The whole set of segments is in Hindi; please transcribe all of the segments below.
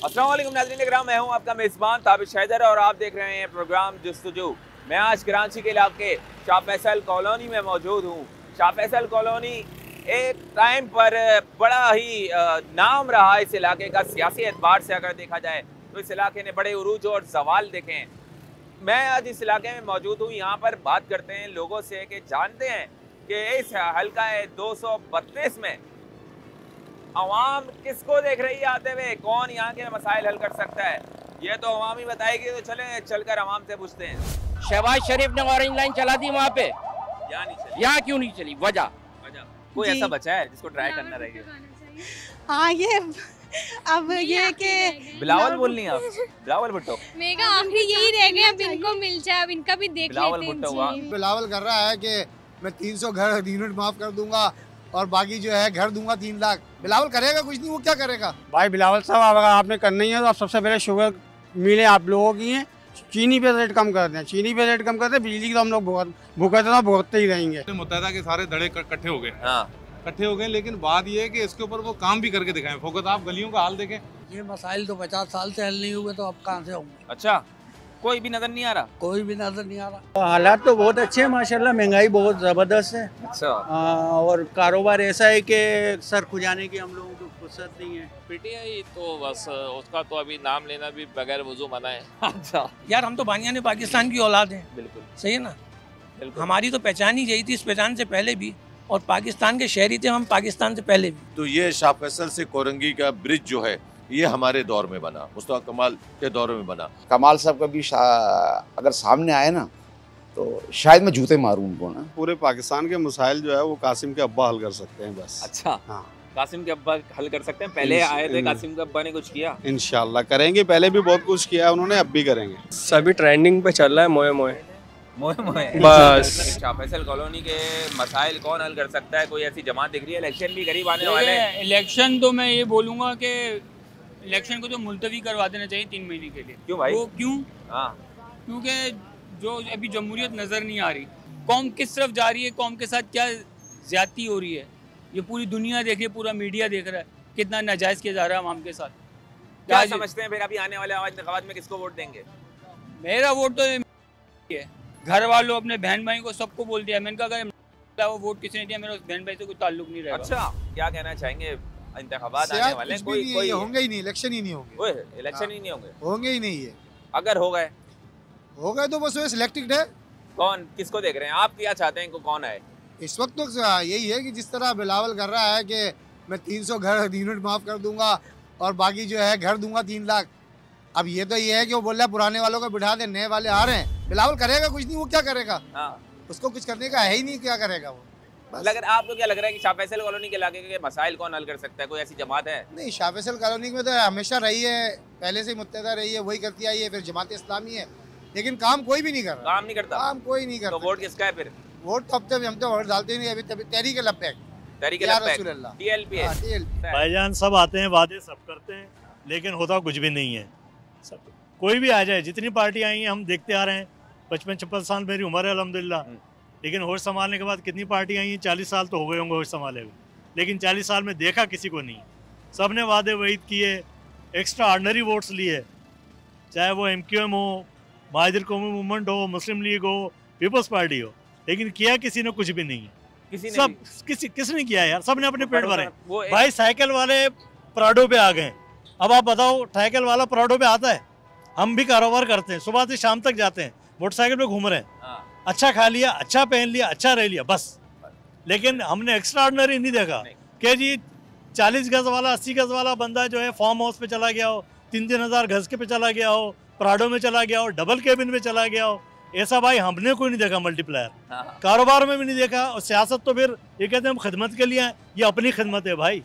अस्सलाम वालेकुम नाज़रीन इकराम, मैं हूं आपका मेज़बान ताबिश हैदर और आप देख रहे हैं प्रोग्राम जुस्तजू। मैं आज कराची के इलाके शाह फैसल कॉलोनी में मौजूद हूं। शाह फैसल कॉलोनी एक टाइम पर बड़ा ही नाम रहा इस इलाके का सियासी एतबार से। अगर देखा जाए तो इस इलाके ने बड़े उरूज और ज़वाल देखे हैं। मैं आज इस इलाके में मौजूद हूँ, यहाँ पर बात करते हैं लोगों से कि जानते हैं कि इस हल्का 232 में अवाम किसको देख रही है आते हुए, कौन यहाँ के मसाइल हल कर सकता है। ये तो अवाम ही बताएगी, तो चले चलकर अवाम से पूछते हैं। शहबाज शरीफ ने ऑरेंज लाइन चला दी वहाँ पे, यहाँ नहीं चली। यहाँ क्यों नहीं चली? वजह कोई ऐसा बचा है जिसको ट्राई करना रहेगा? हाँ, ये अब ये कि बिलावल बोलनी है आप? बिलावल भुट्टो मैं कहा आखिरी यही रह गए, अब इनको मिल जाए, अब इनका भी देख लेते हैं। बिलावल कर रहा है कि मैं 300 घर यूनिट माफ कर दूंगा और बाकी जो है घर दूंगा 3 लाख। बिलावल करेगा कुछ नहीं, वो क्या करेगा? भाई बिलावल साहब, अगर आपने करना ही है तो आप सबसे पहले शुगर मिलें आप लोगों की हैं, चीनी पे रेट कम कर दें। चीनी पे रेट कम कर दें, बिजली की तो हम लोग भुगतते ही रहेंगे। मुत्तहदा के सारे धड़े इकट्ठे हो गए, हाँ इकट्ठे हो गए, लेकिन बात यह है कि इसके ऊपर वो काम भी करके दिखाएं। फोकस आप गलियों का हाल देखें। ये मसाइल तो 50 साल से हल नहीं हुए, तो अब कहाँ से होंगे? अच्छा, कोई भी नजर नहीं आ रहा? कोई भी नजर नहीं आ रहा। हालात तो बहुत अच्छे हैं माशाल्लाह, महंगाई बहुत ज़बरदस्त है। अच्छा, और कारोबार ऐसा है कि सर खुजाने की हम लोगों को फुर्सत नहीं है। पीटीआई तो बस उसका तो अभी नाम लेना भी बगैर वजू मना है। अच्छा यार, हम तो बानियाने पाकिस्तान की औलाद हैं। बिल्कुल सही है ना? हमारी तो पहचान ही यही थी, इस पहचान से पहले भी, और पाकिस्तान के शहरी थे हम, पाकिस्तान से पहले भी। तो ये शाह फैसल से कोरंगी का ब्रिज जो है, ये हमारे दौर में बना, मुस्तफा कमाल के दौर में बना। कमाल साहब का भी अगर सामने आए ना तो शायद मैं जूते मारूं उनको ना। पूरे पाकिस्तान के मसाइल जो है वो कासिम के अब्बा हल कर सकते हैं बस। अच्छा, हाँ, कासिम के अब्बा हल कर सकते हैं। पहले आए थे कासिम के अब्बा ने कुछ किया? इंशाल्लाह करेंगे, पहले भी बहुत कुछ किया है उन्होंने, अब भी करेंगे। सभी ट्रेंडिंग पे चल रहा है मोए मोए मोए बस। शाह फैसल कॉलोनी के मसाइल कौन हल कर सकता है? कोई ऐसी जमात दिख रही है? इलेक्शन भी करीब आने वाले हैं। इलेक्शन तो मैं ये बोलूँगा कि इलेक्शन को तो मुलतवी करवा देना चाहिए 3 महीने के लिए। क्यों भाई? वो क्यों? हाँ, क्योंकि जो अभी जमहूरियत नज़र नहीं आ रही, कौम किस तरफ जा रही है, कौम के साथ क्या ज्यादती हो रही है, ये पूरी दुनिया देख रही है, पूरा मीडिया देख रहा है, कितना नाजायज़ किया जा रहा है आवाम के साथ। क्या समझते हैं फिर अभी आने वाले इंतखाबात में किसको वोट देंगे? मेरा वोट तो है, घर वालों अपने बहन भाई को सबको बोल दिया। मैंने कहा अगर वो वोट किसी ने दिया, मेरा उस बहन भाई से कोई ताल्लुक नहीं रहेगा। अच्छा, क्या कहना चाहेंगे? इंतखाबात आने वाले हैं, कोई होंगे ही नहीं, इलेक्शन ही नहीं होंगे। इलेक्शन ही नहीं होंगे ही नहीं है। अगर हो गए तो बस वो सिलेक्टेड है। कौन किसको देख रहे हैं आप? क्या चाहते हैं, कौन आए? इस वक्त तो यही है कि जिस तरह बिलावल कर रहा है कि मैं 300 घर यूनिट माफ कर दूंगा और बाकी जो है घर दूंगा 3 लाख। अब ये तो ये है कि वो बोल रहा है पुराने वालों को बिठा दे, नए वाले आ रहे हैं। बिलावल करेगा कुछ नहीं, वो क्या करेगा? उसको कुछ करने का है ही नहीं, क्या करेगा वो? आपको क्या लग रहा है कि शाह फैसल कॉलोनी के इलाके के मसाइल कौन हल कर सकता है? कोई ऐसी जमात है? नहीं, शाह फैसल कॉलोनी में तो हमेशा रही है, पहले से ही मुत्तहदा रही है, वही करती आई है। फिर जमात इस्लामी है, लेकिन काम कोई भी नहीं कर रहा। काम नहीं करता? काम कोई नहीं करता। तो वोट किसका है फिर? वोट तो अब तक हम तो वोट डालते ही नहीं। अभी तभी तहरीक लब्बैक, TLP है। भाईजान सब आते हैं, वादे सब करते हैं, लेकिन होता कुछ भी नहीं है। सब कोई भी आ जाए, जितनी पार्टी आई हैं हम देखते आ रहे हैं। 55-56 साल मेरी उम्र है अल्हम्दुलिल्लाह, लेकिन होश संभालने के बाद कितनी पार्टी आई हैं? 40 साल तो हो गए होंगे होश संभाले हुए, लेकिन 40 साल में देखा किसी को नहीं। सब ने वादे वहीद किए, एक्स्ट्रा ऑर्डनरी वोट्स लिए, चाहे वो MQM हो, महाजिर कौमी मूवमेंट हो, मुस्लिम लीग हो, पीपल्स पार्टी हो, लेकिन किया किसी ने कुछ भी नहीं है। किसने किया यार? सब ने अपने पेट भरे। भाई साइकिल वाले प्राडो पे आ गए, अब आप बताओ साइकिल वाला प्राडो पे आता है? हम भी कारोबार करते हैं, सुबह से शाम तक जाते हैं, मोटरसाइकिल पे घूम रहे हैं, अच्छा खा लिया, अच्छा पहन लिया, अच्छा रह लिया, बस। लेकिन हमने एक्स्ट्रा ऑर्डिनरी नहीं देखा कि जी 40 गज वाला 80 गज वाला बंदा जो है फार्म हाउस पे चला गया हो, 3-3 हज़ार गज के पे चला गया हो, प्राडो में चला गया हो, डबल केबिन में चला गया हो, ऐसा भाई हमने कोई नहीं देखा। मल्टीप्लायर कारोबार में भी नहीं देखा। और सियासत तो फिर ये कहते हैं हम खिदमत के लिए आए, ये अपनी खिदमत है भाई।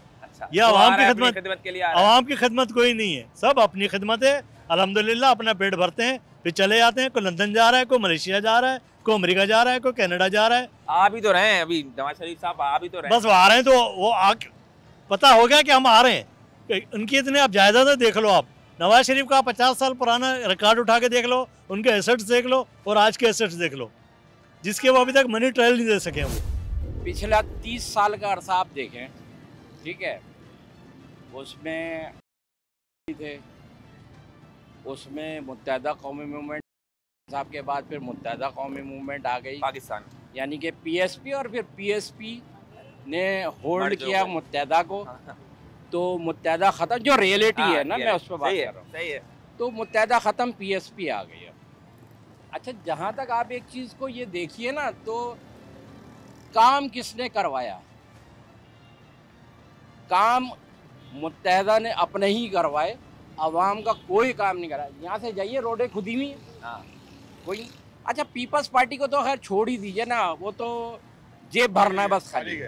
ये आवाम की खिदमत के लिए, आवाम की खिदमत कोई नहीं है, सब अपनी खिदमत है। अल्हम्दुलिल्लाह अपना पेट भरते हैं, फिर चले जाते हैं। कोई लंदन जा रहा है, कोई मलेशिया जा रहा है, कोई अमेरिका जा रहा है, कोई कनाडा जा रहा है। आ भी तो रहे हैं अभी नवाज शरीफ साहब, आ भी तो रहे हैं। बस वो आ रहे हैं तो वो पता हो गया कि हम आ रहे हैं। उनकी इतने आप जायदाद देख लो, आप नवाज शरीफ का 50 साल पुराना रिकॉर्ड उठा के देख लो, उनके एसेट्स देख लो और आज के एसेट्स देख लो, जिसके वो अभी तक मनी ट्रायल नहीं दे सके। वो पिछला 30 साल का अरसा आप देखें, ठीक है, उसमें थे उसमें मुत्तहदा कौमी मूवमेंट साहब के बाद फिर मुत्तहदा कौमी मूवमेंट आ गई पाकिस्तान, यानी कि पीएसपी, और फिर पीएसपी ने होल्ड किया मुत्तहदा को। तो मुत्तहदा ख़त्म, जो रियलिटी है ना, मैं उस पर बात कर रहा हूँ। सही है। तो मुत्तहदा ख़त्म, पीएसपी आ गई है। अच्छा, जहाँ तक आप एक चीज़ को ये देखिए ना, तो काम किसने करवाया? काम मुत्तहदा ने अपने ही करवाए, अवाम का कोई काम नहीं करा। यहाँ से जाइए, रोडें खुदी हुई हैं, कोई। अच्छा, पीपल्स पार्टी को तो खैर छोड़ ही दीजिए ना, वो तो जेब भरना है बस, खाली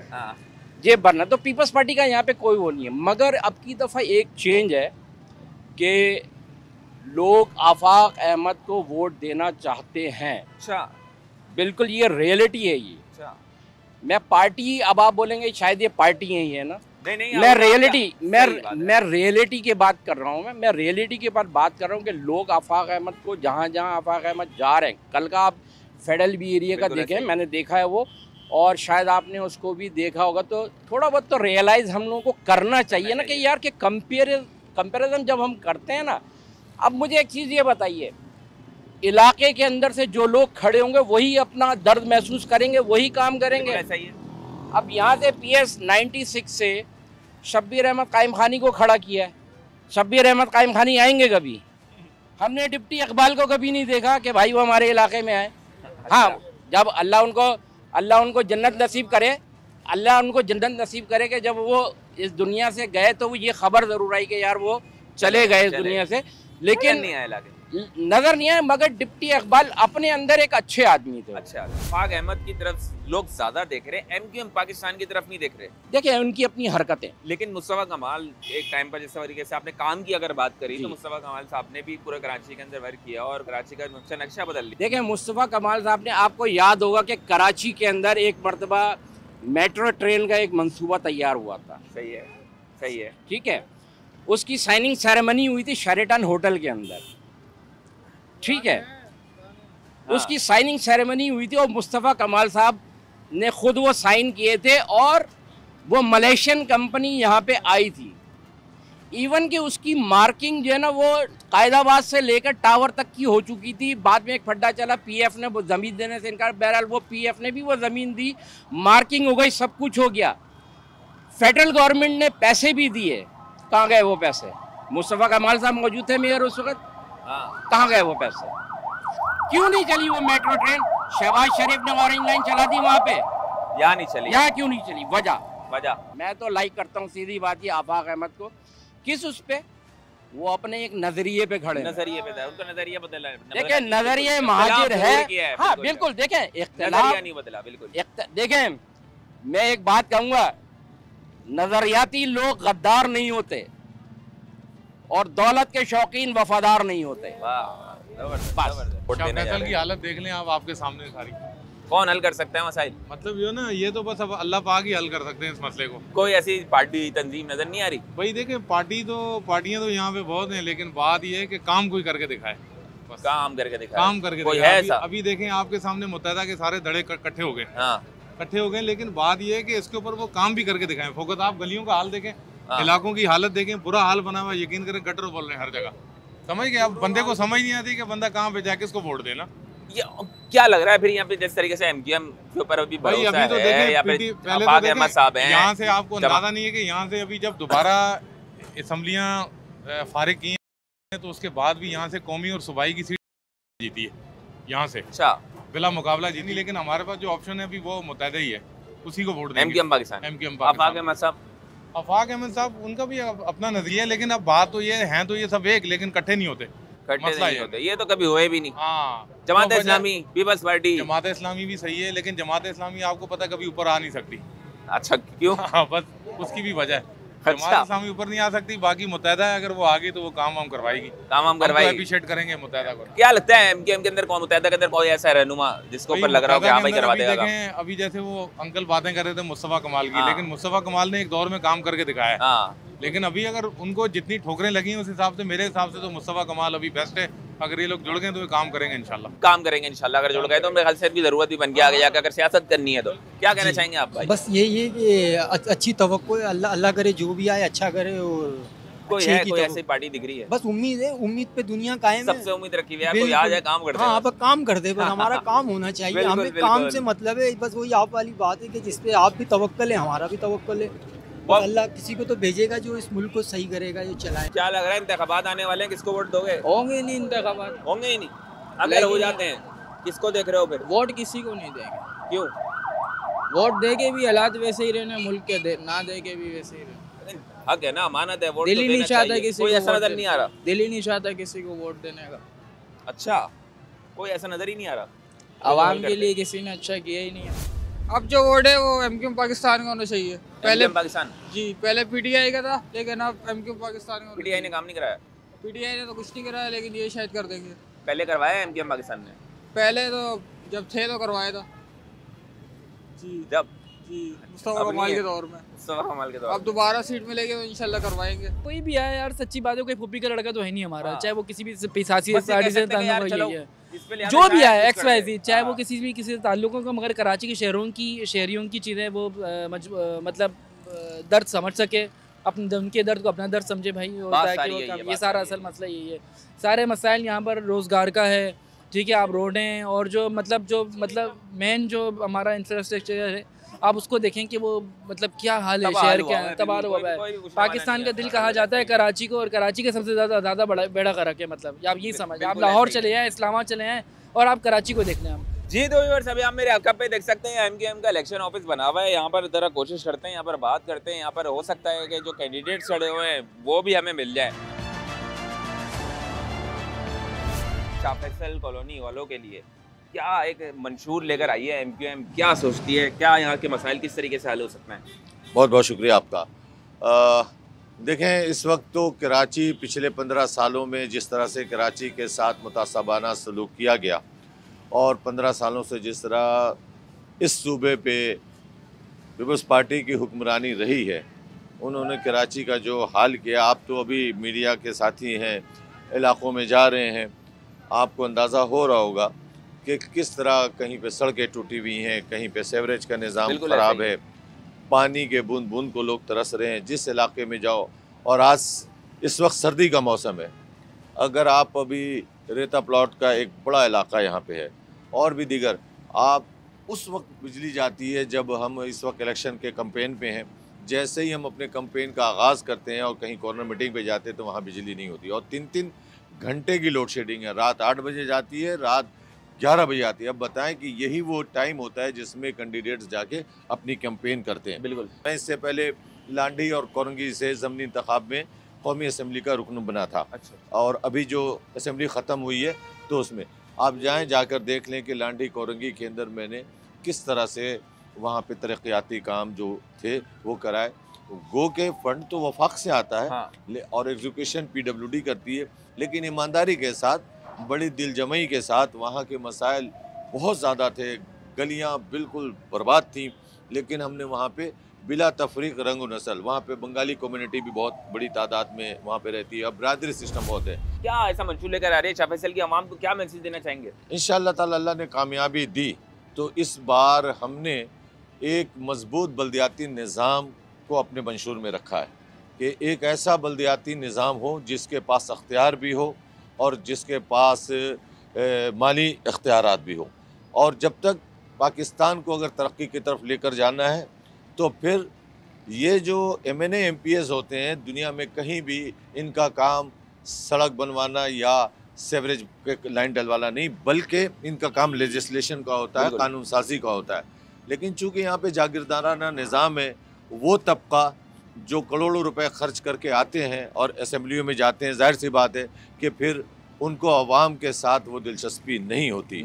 जेब भरना। तो पीपल्स पार्टी का यहाँ पे कोई वो नहीं है। मगर अब की दफ़ा एक चेंज है कि लोग आफाक अहमद को वोट देना चाहते हैं। अच्छा, बिल्कुल, ये रियलिटी है ये। अच्छा, मैं पार्टी, अब आप बोलेंगे शायद ये पार्टी ही है ना, नहीं, मैं रियलिटी की बात कर रहा हूँ। मैं रियलिटी के बाद बात कर रहा हूँ कि लोग आफाक अहमद को, जहाँ जहाँ आफाक अहमद जा रहे हैं, कल का आप फेडरल बी एरिया का देखें, मैंने देखा है वो, और शायद आपने उसको भी देखा होगा। तो थोड़ा बहुत तो रियलाइज़ हम लोगों को करना चाहिए ना कि यार, कि कंपेरिजन जब हम करते हैं ना। अब मुझे एक चीज़ ये बताइए, इलाके के अंदर से जो लोग खड़े होंगे वही अपना दर्द महसूस करेंगे, वही काम करेंगे। ऐसा ही है। अब यहाँ से PS 96 से शब्बीर अहमद कायम खानी को खड़ा किया है। शब्बीर अहमद कायम खानी आएंगे कभी? हमने डिप्टी इकबाल को कभी नहीं देखा कि भाई वो हमारे इलाके में आए। हाँ, जब अल्लाह उनको जन्नत नसीब करे, अल्लाह उनको जन्नत नसीब करे कि जब वो इस दुनिया से गए तो वो ये खबर ज़रूर आई कि यार वो चले गए इस दुनिया से, लेकिन नहीं आए लाके, नजर नहीं आए। मगर डिप्टी इकबाल अपने अंदर एक अच्छे आदमी थे। अच्छा, आफाक अहमद की तरफ लोग ज्यादा देख रहे हैं, MQM पाकिस्तान की तरफ नहीं देख रहे। देखिए, उनकी अपनी हरकतें। लेकिन मुस्तफ़ा कमाल एक टाइम पर, जिस तरीके से आपने काम की अगर बात करी, तो मुस्तफ़ा कमाल साहब ने भी पूरे कराची के अंदर वर्क किया और कराची का नक्शा बदल लिया। देखिए, मुस्तफ़ा कमाल साहब ने, आपको याद होगा कि कराची के अंदर एक मरतबा मेट्रो ट्रेन का एक मंसूबा तैयार हुआ था। सही है, सही है, ठीक है। उसकी साइनिंग सेरेमनी हुई थी शेरेटन होटल के अंदर, ठीक है। उसकी साइनिंग सेरेमनी हुई थी और मुस्तफ़ा कमाल साहब ने खुद वो साइन किए थे, और वो मलेशियन कंपनी यहाँ पे आई थी। इवन कि उसकी मार्किंग जो है ना, वो कायदाबाद से लेकर टावर तक की हो चुकी थी। बाद में एक फड्डा चला, PF ने वो ज़मीन देने से इनकार, बहरहाल वो PF ने भी वो ज़मीन दी, मार्किंग हो गई, सब कुछ हो गया। फेडरल गवर्नमेंट ने पैसे भी दिए, कहाँ गए वो पैसे? मुस्तफ़ा कमाल साहब मौजूद थे मेयर उस वक्त, कहाँ गए वो पैसे? क्यों नहीं चली वो मेट्रो ट्रेन? शहबाज शरीफ ने ऑरेंज लाइन चला दी वहाँ पे, यहाँ नहीं चली। यहाँ क्यों नहीं चली? वजह मैं तो लाइक करता हूँ, सीधी बात ये, आफाक अहमद को। किस उस पे? वो अपने एक नजरिए पे खड़े, नजरिए पे था, उनका नजरिया बदला। देखें, नजरिए महाजिर है। हाँ बिल्कुल, देखें, इख्तिलाफ नहीं बदला, बिल्कुल। देखें, मैं एक बात कहूँगा, नजरियाती लोग गद्दार नहीं होते और दौलत के शौकीन वफादार नहीं होते। फैसल की हालत देख लें आप, आपके सामने सारी। कौन हल कर सकता है मसाइल? मतलब ये ना, ये तो बस अब अल्लाह पाक ही हल कर सकते हैं इस मसले को। कोई ऐसी पार्टी तंजीम नजर नहीं आ रही? भाई देखें, पार्टियां तो यहाँ पे बहुत हैं, लेकिन बात ये है कि काम कोई करके दिखाए। काम करके दिखाए, काम करके कोई दिखाए। है ऐसा? अभी देखें, आपके सामने मुत्तहदा के सारे धड़े इकट्ठे हो गए, इकट्ठे हो गए, लेकिन बात ये है कि इसके ऊपर वो काम भी करके दिखाएं। फोकस, आप गलियों का हाल देखें, इलाकों की हालत देखें, बुरा हाल बना हुआ, यकीन करें गटर बोल रहे हैं हर जगह। समझ गए आप? बंदे को समझ नहीं आती कि बंदा कहाँ पे जाके इसको वोट देना। ये क्या लग रहा है फिर यहाँ पे, जिस तरीके से MQM के ऊपर अभी भरोसा अभी तो है, या फिर आफाक अहमद साहब हैं, यहाँ से आपको अंदाजा नहीं है कि यहाँ से अभी जब दोबारा असम्बलियाँ फारिग की हैं, तो उसके बाद भी यहाँ से कौमी और सूबाई की सीट जीती है यहाँ से। अच्छा, बिला मुकाबला जीती, लेकिन हमारे पास जो ऑप्शन है अभी वो मुत्तहदा ही है, उसी को वोट देंगे। MQM पाकिस्तान। आफाक अहमद साहब, आफाक अहमद साहब, उनका भी अपना नजरिया है, लेकिन अब बात तो ये है, तो ये सब एक, लेकिन इकट्ठे नहीं होते, नहीं होते। ये तो कभी हुए भी नहीं। हाँ, जमात इस्लामी, पीपल्स पार्टी, जमात इस्लामी भी सही है, लेकिन जमात इस्लामी आपको पता कभी ऊपर आ नहीं सकती। अच्छा, क्यों? हाँ, बस उसकी भी वजह है। जमात इस्लामी ऊपर नहीं आ सकती, बाकी मुत्तहदा है, अगर वो आ गई तो वो काम करवाएगी, अप्रिशिएट करेंगे मुत्तहदा को। क्या लगता है MQM के अंदर, कौन मुत्तहदा के अंदर कोई ऐसा रहनुमा जिसको ऊपर लग रहा हो कि हाँ भाई करवा देगा? अभी जैसे वो अंकल बातें कर रहे थे मुस्तफ़ा कमाल की, लेकिन मुस्तफ़ा कमाल ने एक दौर में काम करके दिखाया है, लेकिन अभी अगर उनको जितनी ठोकरें लगी हैं उस हिसाब से, मेरे हिसाब से तो मुस्तफ़ा कमाल अभी बेस्ट है। अगर ये लोग जुड़ गए तो ये काम करेंगे इंशाल्लाह। काम करेंगे इंशाल्लाह, अगर जुड़ गए तो मेरे ख्याल से भी ज़रूरत भी बन गया आगे जाकर, अगर सियासत करनी है तो। क्या कहना चाहेंगे आप भाई? बस यही है कि अच्छी तवक्को है, अल्लाह करे जो भी आए अच्छा करे, और कोई है, कोई ऐसी पार्टी दिख रही है? बस उम्मीद है, उम्मीद पे दुनिया कायम है। सबसे उम्मीद रखी हुई है, कोई आ जाए काम करते हैं। हाँ, बस काम करते, बस हमारा काम होना चाहिए। हमें काम से मतलब है, बस वही आप वाली बात है कि जिसपे आप भी तवक्कल है, हमारा भी तवक्कल है। अल्लाह किसी को तो भेजेगा जो इस मुल्क को सही करेगा, जो चलाए। क्या लग रहा है इंतखाबात आने वाले हैं, किसको वोट दोगे? होंगे नहीं इंतखाबात, होंगे ही नहीं। अगर हो जाते हैं किसको देख रहे हो फिर? वोट किसी को नहीं देंगे। क्यों? वोट दे के भी हालात वैसे ही रहने मुल्क के, ना दे के भी वैसे ही रहने। हक है ना, अमानत है, वोट दिल ही नहीं चाहता किसी कोई को ऐसा नजर नहीं आ रहा। दिल ही नहीं चाहता किसी को वोट देने का। अच्छा, कोई ऐसा नजर ही नहीं आ रहा। आवाम के लिए किसी ने अच्छा किया ही नहीं है। अब जो वोट है वो एमक्यूएम पाकिस्तान का होना चाहिए। पहले पाकिस्तान जी, पहले पीटीआई का था, लेकिन अब एमक्यूएम पाकिस्तान का। पीटीआई ने काम नहीं कराया? पीटीआई ने तो कुछ नहीं कराया, लेकिन ये शायद कर देंगे। पहले करवाया एमक्यूएम पाकिस्तान ने? पहले तो जब थे तो करवाया था जी, जब जी मुस्तफा कमाल के दौर में। मुस्तफा कमाल के दौर अब दोबारा सीट मिलेगी तो इंशाल्लाह करवाएंगे। कोई भी आया यार, सच्ची बात है, कोई फुप्पी का लड़का तो है नहीं हमारा, चाहे वो किसी भी सियासी पार्टी से ताल्लुक है, जो भी आया एक्स वाई ज़ेड, चाहे वो किसी से ताल्लुकों का, मगर कराची के शहरियों की चीज़ें वो मतलब दर्द समझ सके, अपने उनके दर्द को अपना दर्द समझे भाई, होता है कि ये सारा असल मसला यही है। सारे मसाइल यहाँ पर रोज़गार का है, ठीक है, आप रोडें और जो मतलब मेन जो हमारा इंफ्रास्ट्रक्चर है, आप उसको देखें कि वो मतलब क्या हाल है, शहर क्या है, तबाह हुआ है। पाकिस्तान का दिल कहा जाता है कराची को, और कराची का सबसे ज़्यादा बड़ा बेड़ा करक है। मतलब आप ये समझ, आप लाहौर चले आए, इस्लामाबाद चले आए, और आप कराची को देख लें। हम जी तो व्यूअर्स, अभी आप मेरे अकब पे देख सकते हैं एमक्यूएम का इलेक्शन ऑफिस बना हुआ है। यहाँ पर ज़रा कोशिश करते हैं, यहाँ पर बात करते हैं। यहाँ पर हो सकता है कि जो कैंडिडेट चढ़े हुए हैं वो भी हमें मिल जाए। शाह फैसल कॉलोनी वालों के लिए क्या एक मंशूर लेकर आई है एमक्यूएम, क्या सोचती है, क्या यहाँ के मसाइल किस तरीके से हल हो सकते हैं? बहुत बहुत शुक्रिया आपका। देखें, इस वक्त तो कराची पिछले 15 सालों में जिस तरह से कराची के साथ मुतासाबाना सलूक किया गया, और 15 सालों से जिस तरह इस सूबे पे पीपल्स पार्टी की हुक्मरानी रही है, उन्होंने कराची का जो हाल किया, आप तो अभी मीडिया के साथी हैं, इलाक़ों में जा रहे हैं, आपको अंदाज़ा हो रहा होगा कि किस तरह कहीं पे सड़कें टूटी हुई हैं, कहीं पे सेवरेज का निज़ाम ख़राब है, पानी के बूंद बूंद को लोग तरस रहे हैं। जिस इलाके में जाओ, और आज इस वक्त सर्दी का मौसम है, अगर आप अभी रेता प्लॉट का एक बड़ा इलाका यहाँ पे है, और भी दीगर, आप उस वक्त बिजली जाती है जब हम इस वक्त इलेक्शन के कैंपेन पे हैं। जैसे ही हम अपने कैंपेन का आगाज़ करते हैं और कहीं कॉर्नर मीटिंग पे जाते हैं तो वहाँ बिजली नहीं होती, और 3-3 घंटे की लोड शेडिंग है। रात 8 बजे जाती है, रात 11 बजे आती है। अब बताएं कि यही वो टाइम होता है जिसमें कैंडिडेट्स जाके अपनी कैंपेन करते हैं। बिल्कुल। मैं इससे पहले लांडी और कोरंगी से ज़मीनी इंतखाब में कौमी असम्बली का रुकन बना था। अच्छा। और अभी जो असम्बली ख़त्म हुई है तो उसमें आप जाएँ, जाकर देख लें कि लांडी कोरंगी के अंदर मैंने किस तरह से वहाँ पे तरक्याती काम जो थे वो कराए। गो के फंड तो वफाक से आता है। हाँ। और एग्जीक्यूशन PWD करती है, लेकिन ईमानदारी के साथ, बड़ी दिलजमई के साथ वहाँ के मसाइल बहुत ज़्यादा थे। गलियाँ बिल्कुल बर्बाद थीं, लेकिन हमने वहाँ पे बिला तफरीक रंग व नस्ल, वहाँ पे बंगाली कम्युनिटी भी बहुत बड़ी तादाद में वहाँ पे रहती है। अब बरादरी सिस्टम बहुत है। क्या ऐसा मंशूर लेकर आ रही है शाह फैसल की आवाम को, क्या मैसेज देना चाहेंगे? इंशाअल्लाह ताला अल्लाह ने कामयाबी दी तो इस बार हमने एक मजबूत बल्दियाती निज़ाम को अपने मंशूर में रखा है कि एक ऐसा बल्दियाती निज़ाम हो जिसके पास अख्तियार भी हो और जिसके पास माली इख्तियारात भी हो। और जब तक पाकिस्तान को अगर तरक्की की तरफ लेकर जाना है तो फिर ये जो MNA MPs होते हैं दुनिया में कहीं भी, इनका काम सड़क बनवाना या सेवरेज के लाइन डलवाना नहीं, बल्कि इनका काम लेजिस्लेशन का होता है, कानून साजी का होता है। लेकिन चूँकि यहाँ पे जागीरदाराना निज़ाम है, वो तबका जो करोड़ों रुपए खर्च करके आते हैं और असम्बलियों में जाते हैं, जाहिर सी बात है कि फिर उनको अवाम के साथ वो दिलचस्पी नहीं होती।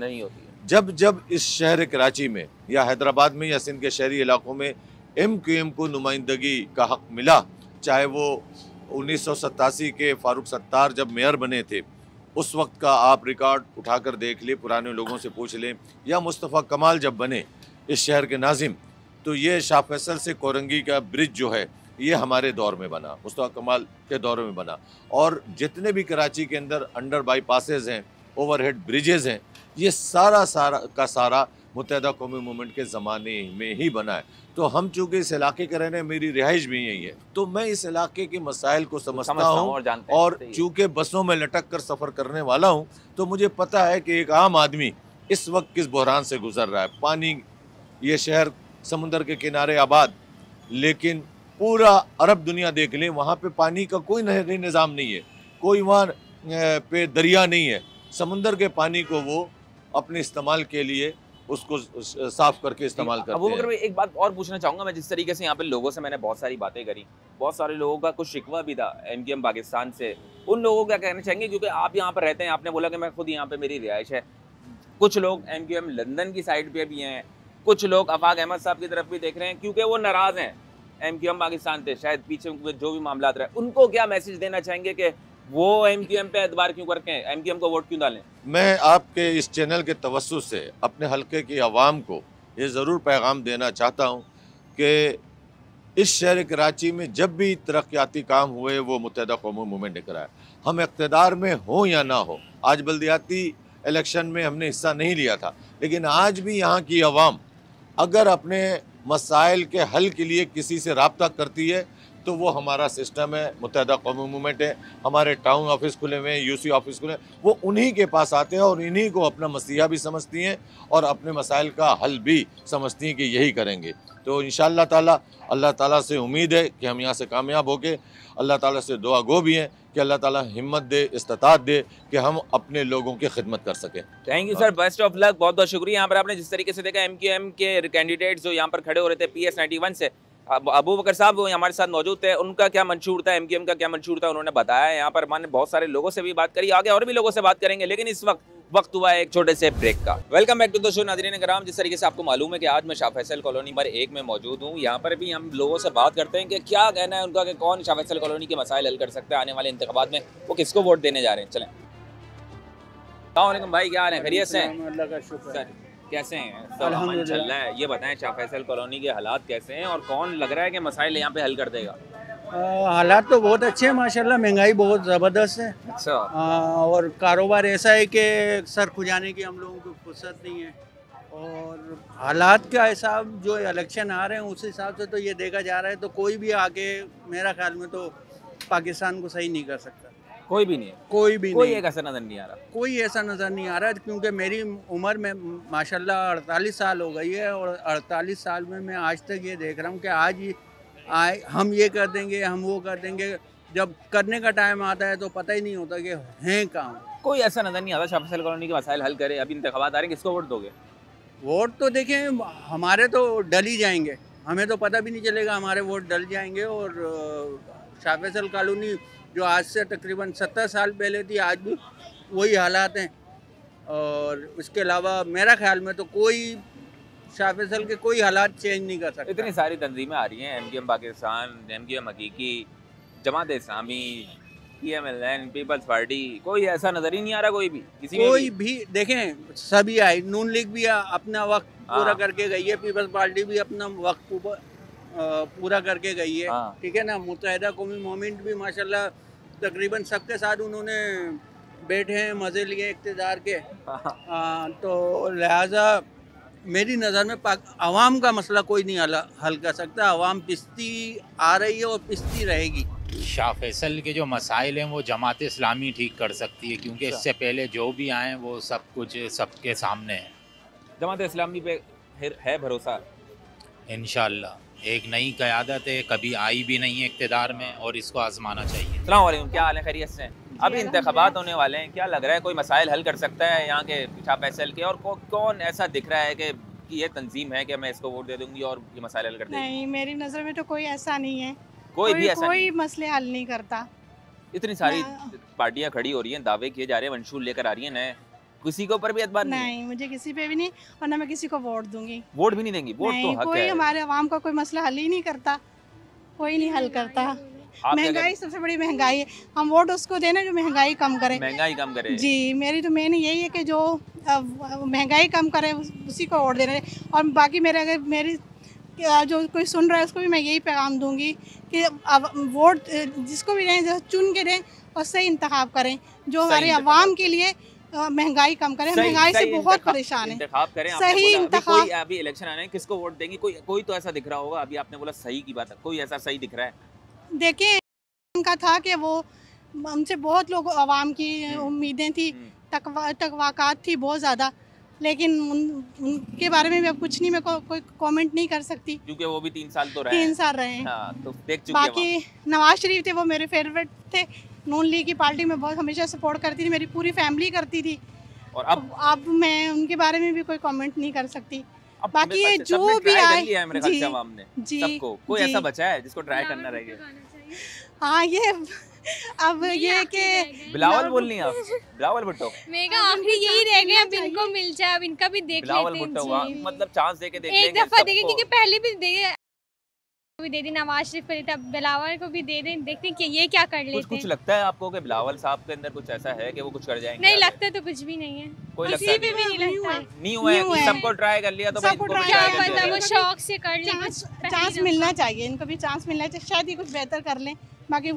जब इस शहर कराची में या हैदराबाद में या सिंध के शहरी इलाकों में MQM को नुमाइंदगी का हक़ मिला, चाहे वो 1987 के फारूक सत्तार जब मेयर बने थे उस वक्त का आप रिकॉर्ड उठाकर देख ले, पुराने लोगों से पूछ लें, या मुस्तफ़ा कमाल जब बने इस शहर के नाजिम, तो ये शाह फैसल से कोरंगी का ब्रिज जो है ये हमारे दौर में बना, मुस्तफ़ा कमाल के दौर में बना। और जितने भी कराची के अंदर अंडर बाईपासेस हैं, ओवरहेड ब्रिजेज़ हैं, ये सारा का सारा मुत्तहदा कौमी मूवमेंट के ज़माने में ही बना है। तो हम चूँकि इस इलाके के रहने, मेरी रिहाइश भी यही है, तो मैं इस इलाके के मसाइल को समझता हूँ और चूँकि बसों में लटक कर सफ़र करने वाला हूँ, तो मुझे पता है कि एक आम आदमी इस वक्त किस बहरान से गुजर रहा है। पानी, ये शहर समुंदर के किनारे आबाद, लेकिन पूरा अरब दुनिया देख लें, वहाँ पे पानी का कोई नहरी निज़ाम नहीं है, कोई वहाँ पे दरिया नहीं है। समुंदर के पानी को वो अपने इस्तेमाल के लिए उसको साफ करके इस्तेमाल करते हैं। अबू एक बात और पूछना चाहूँगा मैं, जिस तरीके से यहाँ पे लोगों से मैंने बहुत सारी बातें करी, बहुत सारे लोगों का कुछ शिकवा भी था MQM पाकिस्तान से, उन लोगों को क्या कहना चाहेंगे? क्योंकि आप यहाँ पर रहते हैं, आपने बोला कि मैं खुद यहाँ पे मेरी रिहाइश है, कुछ लोग MQM लंदन की साइड पे भी हैं, कुछ लोग आफाक अहमद साहब की तरफ भी देख रहे हैं क्योंकि वो नाराज़ हैं MQM पाकिस्तान से, शायद पीछे जो भी मामला रहे, उनको क्या मैसेज देना चाहेंगे कि वो MQM पे एतबार क्यों करते हैं, MQM को वोट क्यों डालें? मैं आपके इस चैनल के तवज्जुह से अपने हलके की आवाम को ये ज़रूर पैगाम देना चाहता हूँ कि इस शहर कराची में जब भी तरक्याती काम हुए वो मुत्तहदा कौमी मूवमेंट ने कराया। हम इक़्तिदार में हो या ना हो, आज बल्दियाती इलेक्शन में हमने हिस्सा नहीं लिया था, लेकिन आज भी यहाँ की आवाम अगर अपने मसाइल के हल के लिए किसी से रब्ता करती है तो वो हमारा सिस्टम है, मुत्तहदा कौमी मूवमेंट है। हमारे टाउन ऑफिस खुले हुए हैं, UC ऑफिस खुले, वो उन्हीं के पास आते हैं और इन्हीं को अपना मसीहा भी समझती हैं और अपने मसाइल का हल भी समझती हैं कि यही करेंगे। तो इंशाअल्लाह ताला, अल्लाह ताला से उम्मीद है कि हम यहाँ से कामयाब होके, अल्लाह ताला से दुआ गो भी हैं कि अल्लाह ताला हिम्मत दे, इस्तात दे कि हम अपने लोगों की खिदमत कर सकें। Thank you sir, best of luck, बहुत बहुत शुक्रिया। यहाँ पर आपने जिस तरीके से देखा MQM के कैंडिडेट्स जो यहाँ पर खड़े हो रहे थे PS 91 से, अबू बकर साहब वो हमारे साथ मौजूद थे, उनका क्या मंशूर था, MQM का क्या मंशूर था, उन्होंने बताया। यहाँ पर मैंने बहुत सारे लोगों से भी बात करी, आगे और भी लोगों से बात करेंगे, लेकिन इस वक्त हुआ है एक छोटे से ब्रेक का। Welcome back to the show नाज़रीन कराम। जिस तरीके से आपको मालूम है कि आज मैं शाह फैसल कॉलोनी नंबर 1 में मौजूद हूँ, यहाँ पर भी हम लोगों से बात करते हैं कि क्या कहना है उनका कि कौन शाह फैसल कॉलोनी के मसाइल हल कर सकता है आने वाले इंतखाबात में, वो किसको वोट देने जा रहे हैं। चलें, अस्सलाम भाई, क्या हाल है, खैरियत से हैं? अल्लाह का शुक्र है। कैसे हैं? सब अमन चल रहा है? ये बताएं शाह फैसल कॉलोनी के हालात कैसे हैं और कौन लग रहा है कि मसाइल यहाँ पे हल कर देगा? हालात तो बहुत अच्छे हैं माशाल्लाह, महंगाई बहुत ज़बरदस्त है। अच्छा। और कारोबार ऐसा है कि सर खुजाने की हम लोगों को फुर्सत नहीं है, और हालात का हिसाब जो इलेक्शन आ रहे हैं उस हिसाब से तो ये देखा जा रहा है, तो कोई भी आके मेरा ख्याल में तो पाकिस्तान को सही नहीं कर सकता। कोई भी नहीं है? कोई भी नहीं, एक ऐसा नज़र नहीं आ रहा, कोई ऐसा नज़र नहीं आ रहा, क्योंकि मेरी उम्र में माशाल्लाह 48 साल हो गई है, और 48 साल में मैं आज तक ये देख रहा हूँ कि आज हम ये कर देंगे, हम वो कर देंगे, जब करने का टाइम आता है तो पता ही नहीं होता कि हैं कहाँ। कोई ऐसा नज़र नहीं आता शाह फैसल कॉलोनी के मसाइल हल करे। अभी इंतखाबात आ रहे हैं, किसको वोट दोगे? वोट तो देखें, हमारे तो डल ही जाएंगे, हमें तो पता भी नहीं चलेगा, हमारे वोट डल जाएंगे। और शाह फैसल कॉलोनी जो आज से तकरीबन 70 साल पहले थी, आज भी वही हालात हैं। और उसके अलावा मेरा ख्याल में तो कोई शाह फैसल के कोई हालात चेंज नहीं कर सकते। इतनी सारी तंजीमें आ रही हैं, MQM पाकिस्तान, MQM हकीकी, Jamaat Islami, PMLN, peoples party, कोई ऐसा नज़र ही नहीं आ रहा। कोई भी देखें, सभी आई, नून लीग भी अपना वक्त पूरा करके गई है, पीपल्स पार्टी भी अपना वक्त पूरा करके गई है, ठीक है ना। मुत्तहदा कौमी मूवमेंट भी माशाल्लाह तकरीबन सबके साथ उन्होंने बैठे हैं, मज़े लिए इक़्तिदार के। तो लिहाजा मेरी नज़र में आवाम का मसला कोई नहीं हल कर सकता। आवाम पिसती आ रही है और पिसती रहेगी। शाह फैसल के जो मसाइल हैं वो जमात इस्लामी ठीक कर सकती है, क्योंकि इससे पहले जो भी आए वो सब कुछ सबके सामने है। जमात इस्लामी पे है भरोसा? इंशाअल्लाह। एक नई क़यादत है, कभी आई भी नहीं है इक़्तिदार में, और इसको आजमाना चाहिए। अस्सलाम वालेकुम, क्या हाल है, खैरियत से? अभी इंतखाबात होने वाले हैं, क्या लग रहा है कोई मसाइल हल कर सकता है यहाँ के शाह फैसल के, और कौन ऐसा दिख रहा है कि ये तंजीम है कि मैं इसको वोट दे दूंगी और ये मसाइल हल कर देगी? नहीं, मेरी नज़र में तो कोई ऐसा नहीं है, कोई मसले हल नहीं करता। इतनी सारी पार्टियां खड़ी हो रही हैं, दावे किए जा रहे हैं, मंशूर लेकर आ रही हैं नए, किसी के ऊपर भी एतबार नहीं, मुझे किसी पे भी नहीं, और ना मैं किसी को वोट दूंगी। वोट भी नहीं देंगी? वोट तो हक है। कोई हमारे आवाम का कोई मसला हल ही नहीं करता, कोई नहीं हल करता। महंगाई सबसे बड़ी महंगाई है, हम वोट उसको देना जो महंगाई कम करे। महंगाई कम करे जी, मेरी तो मेन यही है कि जो महंगाई कम करे उसी को वोट देना। और बाकी मेरी जो कोई सुन रहा है उसको भी मैं यही पैगाम दूंगी कि अब वोट जिसको भी दें चुन के दें और सही इंतखाब करें, जो हमारे अवाम के लिए महंगाई कम करें, महंगाई से बहुत परेशान है। इंतखाब करें। सही इंतखाब। कोई अभी इलेक्शन आने किसको वोट देंगे? कोई तो ऐसा दिख रहा होगा। अभी आपने बोला सही की बात है, कोई ऐसा सही दिख रहा है? देखिए उनका था कि वो हमसे बहुत लोग आवाम की उम्मीदें थी, तकवाकात थी बहुत ज़्यादा, लेकिन उनके बारे में भी अब कुछ नहीं, मैं कोई कमेंट नहीं कर सकती क्योंकि वो भी 3 साल तो रहे 3 साल रहे हैं। हाँ, तो देख चुके बाकी नवाज शरीफ थे, वो मेरे फेवरेट थे। नून लीग की पार्टी में बहुत हमेशा सपोर्ट करती थी, मेरी पूरी फैमिली करती थी। और अब मैं उनके बारे में भी कोई कमेंट नहीं कर सकती। बाकी ये जो भी आए मेरे ख्याल से आवाम ने सबको, कोई ऐसा बचा है जिसको ट्राई करना रहेगा? हाँ, ये अब ये कि बिलावल बोलनी है आप, बिलावल भुट्टो। मैं कहा आखिर यही रह गया, अब इनको मिल जाए, अब इनका भी देख लेते हैं। बिलावल भुट्टो मतलब चांस देके देख लेंगे, एक दफा देखे, क्योंकि पहले भी दे दी, नवाज शरीफ को देता, बिलावल को भी दे दें, देखते हैं कि ये क्या कर लेते हैं। कुछ लगता है आपको कि बिलावल साहब के अंदर कुछ ऐसा है कि वो कुछ कर जाएंगे? नहीं लगता तो कुछ भी नहीं है, किसी पे भी नहीं लगता। नहीं हुआ है, सबको ट्राई कर लिया तो क्या पता वो शौक से कर ले। चांस मिलना चाहिए, इनको भी चांस मिलना चाहिए, शायद ही कुछ बेहतर कर लें। बाकी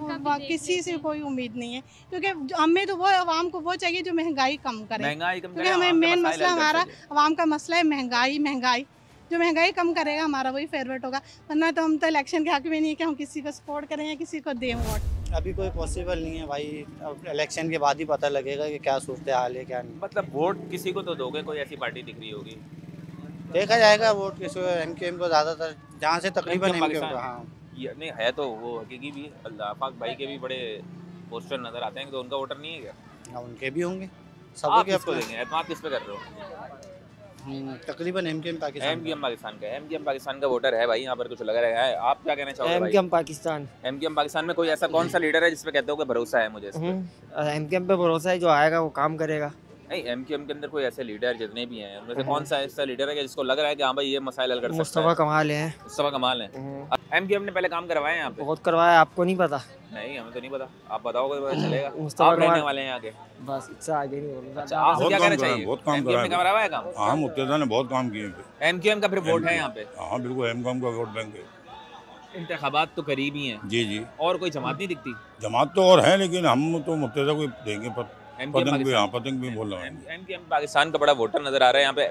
किसी से कोई उम्मीद नहीं है, क्योंकि हमें तो वो आवाम को वो चाहिए जो महंगाई कम करे, क्योंकि हमें मेन मसला हमारा आवाम का मसला है महंगाई। जो महंगाई कम करेगा हमारा वही फेवरेट होगा, वरना तो हम तो इलेक्शन के हक में नहीं है कि हम किसी को सपोर्ट करें या किसी को दें वोट। अभी कोई पॉसिबल नहीं है भाई, अब इलेक्शन के बाद ही पता लगेगा कि क्या सूरत हाल है क्या नहीं। मतलब वोट किसी को तो दोगे, कोई ऐसी पार्टी दिख रही होगी? देखा जाएगा वोट किसी को, एमकेएम को ज़्यादातर, जहाँ से तकरीबन एमकेएम को। हाँ नहीं है तो वो हकीकी भी, अल्लाह पाक भाई के भी बड़े पोस्टर नजर आते हैं, तो उनका वोटर नहीं है क्या? उनके भी होंगे। सब किसको देंगे? एतमाद किस पे कर रहे हो? तकरीबन एमकेएम पाकिस्तान का एमकेएम पाकिस्तान का वोटर है भाई, यहाँ पर कुछ लग रहा है। आप क्या कहना चाहोगे? एमकेएम पाकिस्तान में कोई ऐसा कौन सा लीडर है जिसपे कहते हो कि भरोसा है मुझे? एमकेएम पे भरोसा है, जो आएगा वो काम करेगा। नहीं, एमकेएम के अंदर कोई ऐसे लीडर जितने भी हैं उनमें से कौन सा ऐसा लीडर है कि जिसको लग रहा है कि हाँ भाई ये मसाइल हल कर सकता है? मुस्तफा कमाल है। मुस्तफा कमाल है। एमकेएम ने पहले काम करवाए हैं यहाँ पे? बहुत करवाया, आपको नहीं पता? नहीं, हमें तो नहीं पता, आप बताओगे पता चलेगा। मुस्तफा आप रहने वाले हैं आगे? बस इससे आगे नहीं बोलूंगा। अच्छा, आप क्या कहना चाहिए? बहुत काम करवाया है काम? हाँ, मुर्तजा ने बहुत काम किए। एमकेएम का फिर वोट है यहाँ पे? हाँ बिल्कुल, एमकेएम का वोट बैंक है। इंतखाबात तो करीब ही हैं। जी। और कोई जमात नहीं दिखती? जमात तो और है, लेकिन हम तो मुर्तजा को देंगे। पतंग भी बोल रहा हूँ। एमकेएम पाकिस्तान का बड़ा वोटर नजर आ रहा है यहाँ पे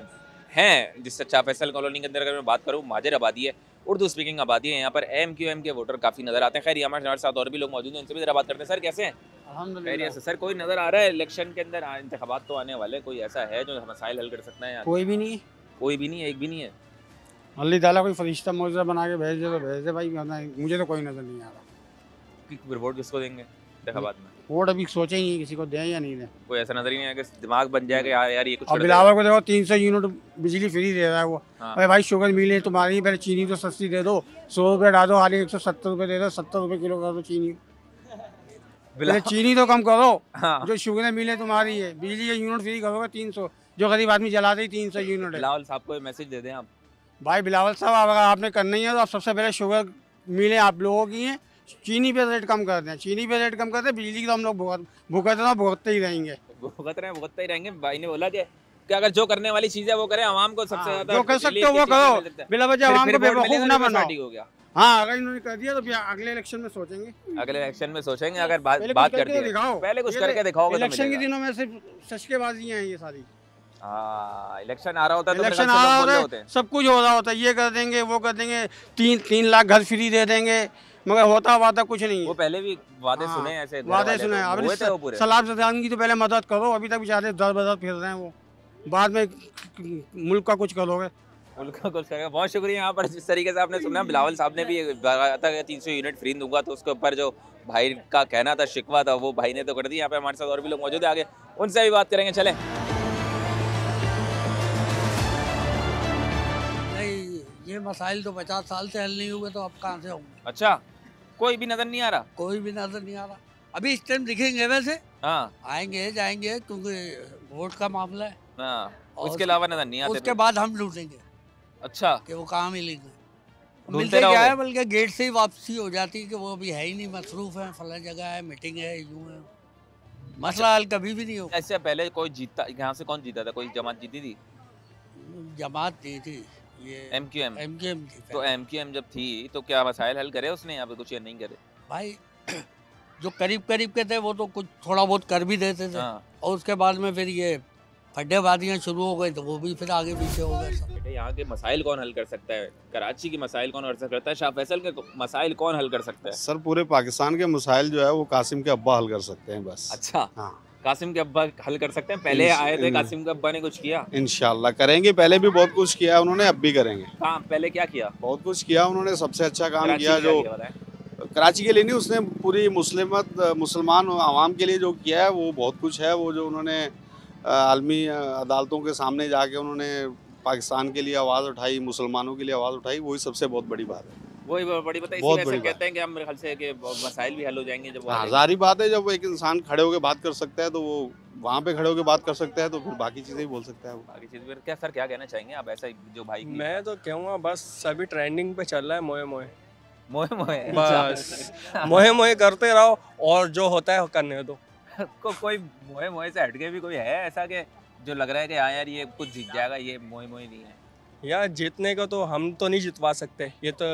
हैं। जिससे शाह फैसल कॉलोनी के अंदर अगर मैं बात करूँ, माजर आबादी है, उर्दू स्पीकिंग आबादी है। यहाँ पर एमक्यूएम के वोटर काफ़ी नजर आते हैं। खैर हमारे साथ और भी लोग मौजूद हैं, उनसे भी जरा बात करते हैं। सर कैसे हैं? अल्हम्दुलिल्लाह। सर कोई नज़र आ रहा है इलेक्शन के अंदर, इंतखाबात तो आने वाले, कोई ऐसा है जो मसाइल हल कर सकता है? कोई भी नहीं, कोई भी नहीं है, एक भी नहीं है। अल्लाह ताला कोई फरिश्ता मौजूदा बना के भेज दे तो भेज दे भाई, मुझे तो कोई नजर नहीं आ रहा। फिर वोट किसको देंगे इंतखाबात में? वोट अभी सोचे ही नहीं किसी को दें या नहीं दें। कोई ऐसा नजर ही नहीं है कि दिमाग बन जाएगा यार ये कुछ। अब बिलावल को देखो 300 यूनिट बिजली फ्री दे रहा है वो। हाँ। अरे भाई शुगर मिले तुम्हारी, पहले चीनी तो सस्ती दे दो, 100 रुपये डालो, हाल 170 रुपये दे दो, 70 रुपये किलो कर दो चीनी। पहले चीनी तो कम करो। हाँ। जो शुगर मिले तुम्हारी है, बिजली के यूनिट फ्री करोगे 300, जो गरीब आदमी जला दे 300 यूनिट। बिलावल साहब को मैसेज दे दें आप। भाई बिलावल साहब, अगर आपने करना ही है तो आप सबसे पहले शुगर मिले आप लोगों की हैं, चीनी पे रेट कम कर दें। चीनी पे रेट कम कर दें, बिजली की तो हम लोग भुगतते ही रहेंगे। भुगतते ही रहेंगे। भाई ने बोला कि अगर जो करने वाली चीज़ है वो करें, आवाम को सबसे ज्यादा जो कर सकते हो वो करो, बिला वजह आवाम को बेवकूफ ना बनाओ। हो गया। हाँ, अगर इन्होंने कर दिया तो फिर अगले इलेक्शन में सोचेंगे। अगले इलेक्शन में सोचेंगे। अगर बात करके दिखाओ, पहले कुछ करके दिखाओगे। इलेक्शन के दिनों में सिर्फ सचकेबाजियां हैं ये सारी। इलेक्शन आ रहा होता है, इलेक्शन आ रहा होता है, सब कुछ हो रहा होता है, ये कर देंगे वो कर देंगे, 3 लाख घर फ्री दे देंगे, मगर होता वादा कुछ नहीं है। वो पहले भी वादे सुने ऐसे, वादे सुने। अब सलाम जदान की तो पहले मदद करो, अभी तक बेचारे दर बदर फिर रहे हैं वो, बाद में मुल्क का कुछ करोगे। मुल्क का कुछ करेगा। बहुत शुक्रिया। यहाँ पर जिस तरीके से आपने सुना, बिलावल साहब ने भी कहा था 300 यूनिट फ्री दूंगा, तो उसके ऊपर जो भाई का कहना था, शिकवा था, वो भाई ने तो कर दिया। यहाँ पे हमारे साथ और भी लोग मौजूद है, आगे उनसे भी बात करेंगे। चले। ये मसाइल तो 50 साल से हल नहीं हुए, तो अब कहाँ से होंगे? अच्छा, कोई भी नजर नहीं आ रहा? कोई भी नजर नहीं आ रहा। अभी इस टाइम दिखेंगे वैसे। हाँ, आएंगे जाएंगे, क्योंकि वोट का मामला है। हाँ, उसके अलावा नजर नहीं आते। उसके बाद हम लूटेंगे। अच्छा, कि वो कहाँ मिलेंगे? मिलते क्या है, बल्कि गेट से ही वापसी हो जाती है कि वो अभी है ही नहीं, मसरूफ है, फला जगह है, मीटिंग है, यूँ है। मसला हल कभी भी नहीं होगा। ऐसे पहले कोई जीता, यहाँ से कौन जीता था? कोई जमात जीती थी? जमात नहीं थी, ये एमकेएम थी। तो एमकेएम जब थी तो क्या मसाइल हल करे उसने? यहाँ पे कुछ नहीं करे भाई। जो करीब करीब के थे वो तो कुछ थोड़ा बहुत कर भी देते थे, और उसके बाद में फिर ये फड्डेबाजियाँ शुरू हो गई तो वो भी फिर आगे पीछे हो गए सब। बेटे यहाँ के मसाइल कौन हल कर सकता है? कराची की मसाइल कौन हल कर सकता है? शाह फैसल के मसाइल कौन हल कर सकता है? सर पूरे पाकिस्तान के मसाइल जो है वो कासिम के अब्बा हल कर सकते हैं बस। अच्छा, हाँ, कासिम के अब्बा हल कर सकते हैं। पहले आए थे कासिम के अब्बा ने कुछ किया? इंशाल्लाह करेंगे, पहले भी बहुत कुछ किया उन्होंने, अब भी करेंगे। हाँ, पहले क्या किया? बहुत कुछ किया उन्होंने, सबसे अच्छा काम किया जो कराची के लिए नहीं, उसने पूरी मुसलमान आवाम के लिए जो किया है वो बहुत कुछ है। वो जो उन्होंने आलमी अदालतों के सामने जाके उन्होंने पाकिस्तान के लिए आवाज़ उठाई, मुसलमानों के लिए आवाज़ उठाई, वही सबसे बहुत बड़ी बात है। वही बड़ी बात है, बहुत इसीलिए बड़ी ऐसे कहते हैं कि हम मेरे ख्याल से कि मसाइल भी हल हो जाएंगे जब वो आएंगे। जारी बात है, जब एक इंसान खड़े होकर बात कर सकता है तो वो वहाँ पे खड़े होकर बात कर सकता है, तो फिर बाकी चीज़ें भी बोल सकता है वो। बाकी चीज़ क्या सर क्या कहना चाहेंगे आप ऐसा जो भाई? मैं तो कहूँगा बस अभी ट्रेंडिंग पे चल रहा है मोए मोए बस मोहे मोहे करते रहो और जो होता है करने दो। कोई मोहे मोहे से हटके भी कोई है ऐसा कि जो लग रहा है कि हाँ यार ये कुछ जीत जाएगा, ये मोहे मोहे नहीं है? यार जीतने को तो हम तो नहीं जितवा सकते, ये तो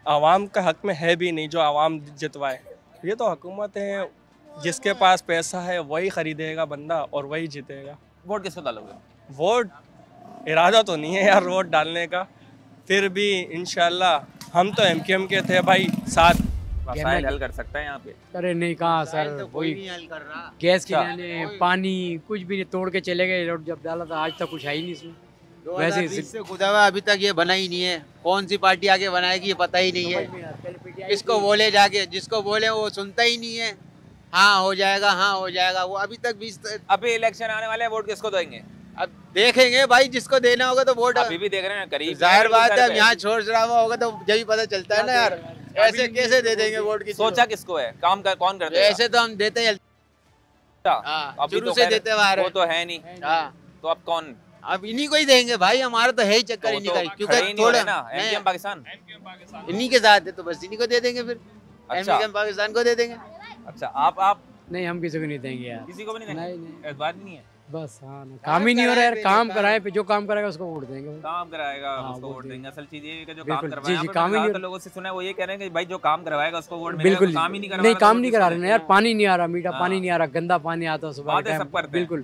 आवाम का हक में है भी नहीं जो आवाम जितवाए। ये तो हुकूमत है, जिसके पास पैसा है वही खरीदेगा बंदा और वही जीतेगा। वोट किसको डालोगे? वोट इरादा तो नहीं है यार वोट डालने का, फिर भी इंशाल्लाह हम तो एमकेएम के थे भाई, साथ मसाइल हल कर सकता है यहाँ पे। अरे नहीं कहाँ सर, कोई गैस के लाने पानी कुछ भी नहीं, तोड़ के चले गए, जब डाला था आज तक कुछ है ही नहीं इसमें। वैसे से खुदा हुआ अभी तक ये बना ही नहीं है, कौन सी पार्टी आगे बनाएगी ये पता ही नहीं है। इसको बोले जाके, जिसको बोले वो सुनता ही नहीं है। हाँ हो जाएगा, हाँ हो जाएगा, वो अभी तक 20। अभी इलेक्शन आने वाले हैं, वोट किसको देंगे? अब देखेंगे भाई, जिसको देना होगा तो वोट अभी भी देख रहे हैं करीब। जाहिर बात है, अब यहाँ शोर शराबा होगा तो जब पता चलता है ना यार, ऐसे कैसे दे देंगे वोट? की सोचा किसको है, काम कर कौन करते हैं? ऐसे तो हम देते हैं शुरू से देते हुए आ रहे, वो तो है नहीं। तो अब कौन? अब इन्हीं को ही देंगे भाई, हमारा तो है ही चक्कर इन्हीं का, क्योंकि थोड़ा ना एमकेएम पाकिस्तान इन्हीं के साथ है तो बस इन्हीं को दे देंगे, फिर एमकेएम पाकिस्तान को दे देंगे। अच्छा, आप नहीं, हम किसी को नहीं देंगे यार, किसी को भी नहीं देंगे? नहीं, बात नहीं है बस। हाँ, काम ही नहीं हो रहा है यार, काम कराए पे जो काम कराएगा उसको वोट देंगे। काम कराएगा उसको वोट देंगे। असल चीज ये है कि जो काम करवाएगा, जी काम ही नहीं। लोगों से सुना है वो ये कह रहे हैं कि भाई जो काम करवाएगा उसको वोट मिलेगा। बिल्कुल काम ही नहीं करवा नहीं, काम नहीं करा रहे यार, पानी नहीं आ रहा, मीठा पानी नहीं आ रहा, गंदा पानी आता है सुबह के टाइम। बिल्कुल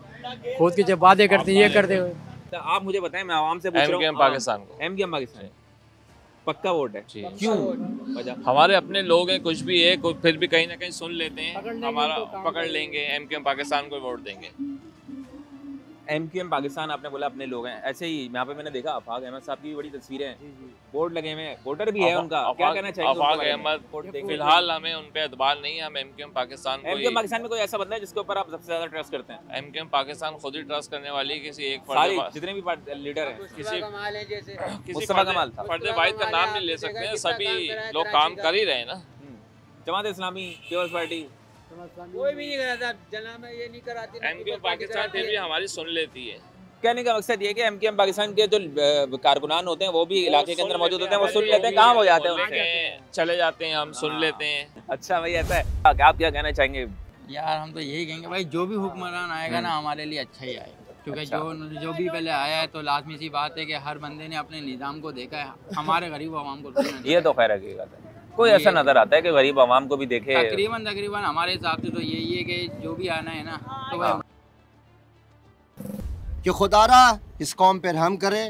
खुद के जब वादे करते हैं ये करते हुए। तो आप मुझे बताएं, मैं आवाम से पूछ रहा हूं, एमकेएम पाकिस्तान को। एमकेएम पाकिस्तान पक्का वोट है? क्यों? हमारे अपने लोग हैं, कुछ भी है, फिर भी कहीं ना कहीं सुन लेते हैं, हमारा पकड़ लेंगे, एमकेएम पाकिस्तान को वोट देंगे। एमकेएम पाकिस्तान आपने बोला अपने लोग हैं, ऐसे ही यहाँ पे मैंने देखा अफाक अहमद साहब की भी बड़ी तस्वीरें हैं, बोर्ड लगे हुए हैं, वोटर भी है उनका, क्या कहना चाहिए? अफाक अहमद फिलहाल हमें उन पे एतबार नहीं है, हम एमकेएम पाकिस्तान को। एमकेएम पाकिस्तान में कोई ऐसा बंदा है जिसके ऊपर आप सबसे ज्यादा ट्रस्ट करते हैं? एमकेएम पाकिस्तान खुद ही ट्रस्ट करने वाली किसी एक सारे जितने भी लीडर हैं, किसी मुस्तफा कमाल था, फर्द वाहिद का नाम नहीं ले सकते हैं, सभी लोग काम कर ही रहे हैं ना। जमात इस्लामी, पीपल्स पार्टी कोई भी नहीं कराता, जना में ये नहीं कराती। एमकेएम पाकिस्तान फिर भी हमारी सुन लेती है। कहने का मकसद ये है कि एमकेएम पाकिस्तान के जो कारकुनान होते हैं वो भी इलाके के अंदर मौजूद होते हैं, वो सुन लेते हैं, काम हो जाते हैं उनसे, चले जाते हैं, हम सुन लेते हैं। अच्छा भाई ऐसा है, आप क्या कहना चाहेंगे? यार हम तो यही कहेंगे भाई, जो भी हुक्मरान आएगा ना हमारे लिए अच्छा ही आएगा, क्योंकि जो भी पहले आया है तो लाजमी सी बात है कि हर बंदे ने अपने निज़ाम को देखा है, हमारे गरीब आवाम को ये तो खैर हकीकत है, कोई ऐसा नजर आता है कि गरीब आवाम को भी देखे? तकरीबन हमारे हिसाब से तो यही है कि जो भी आना है ना तो कि खुदारा इस कौम पर रहम करे,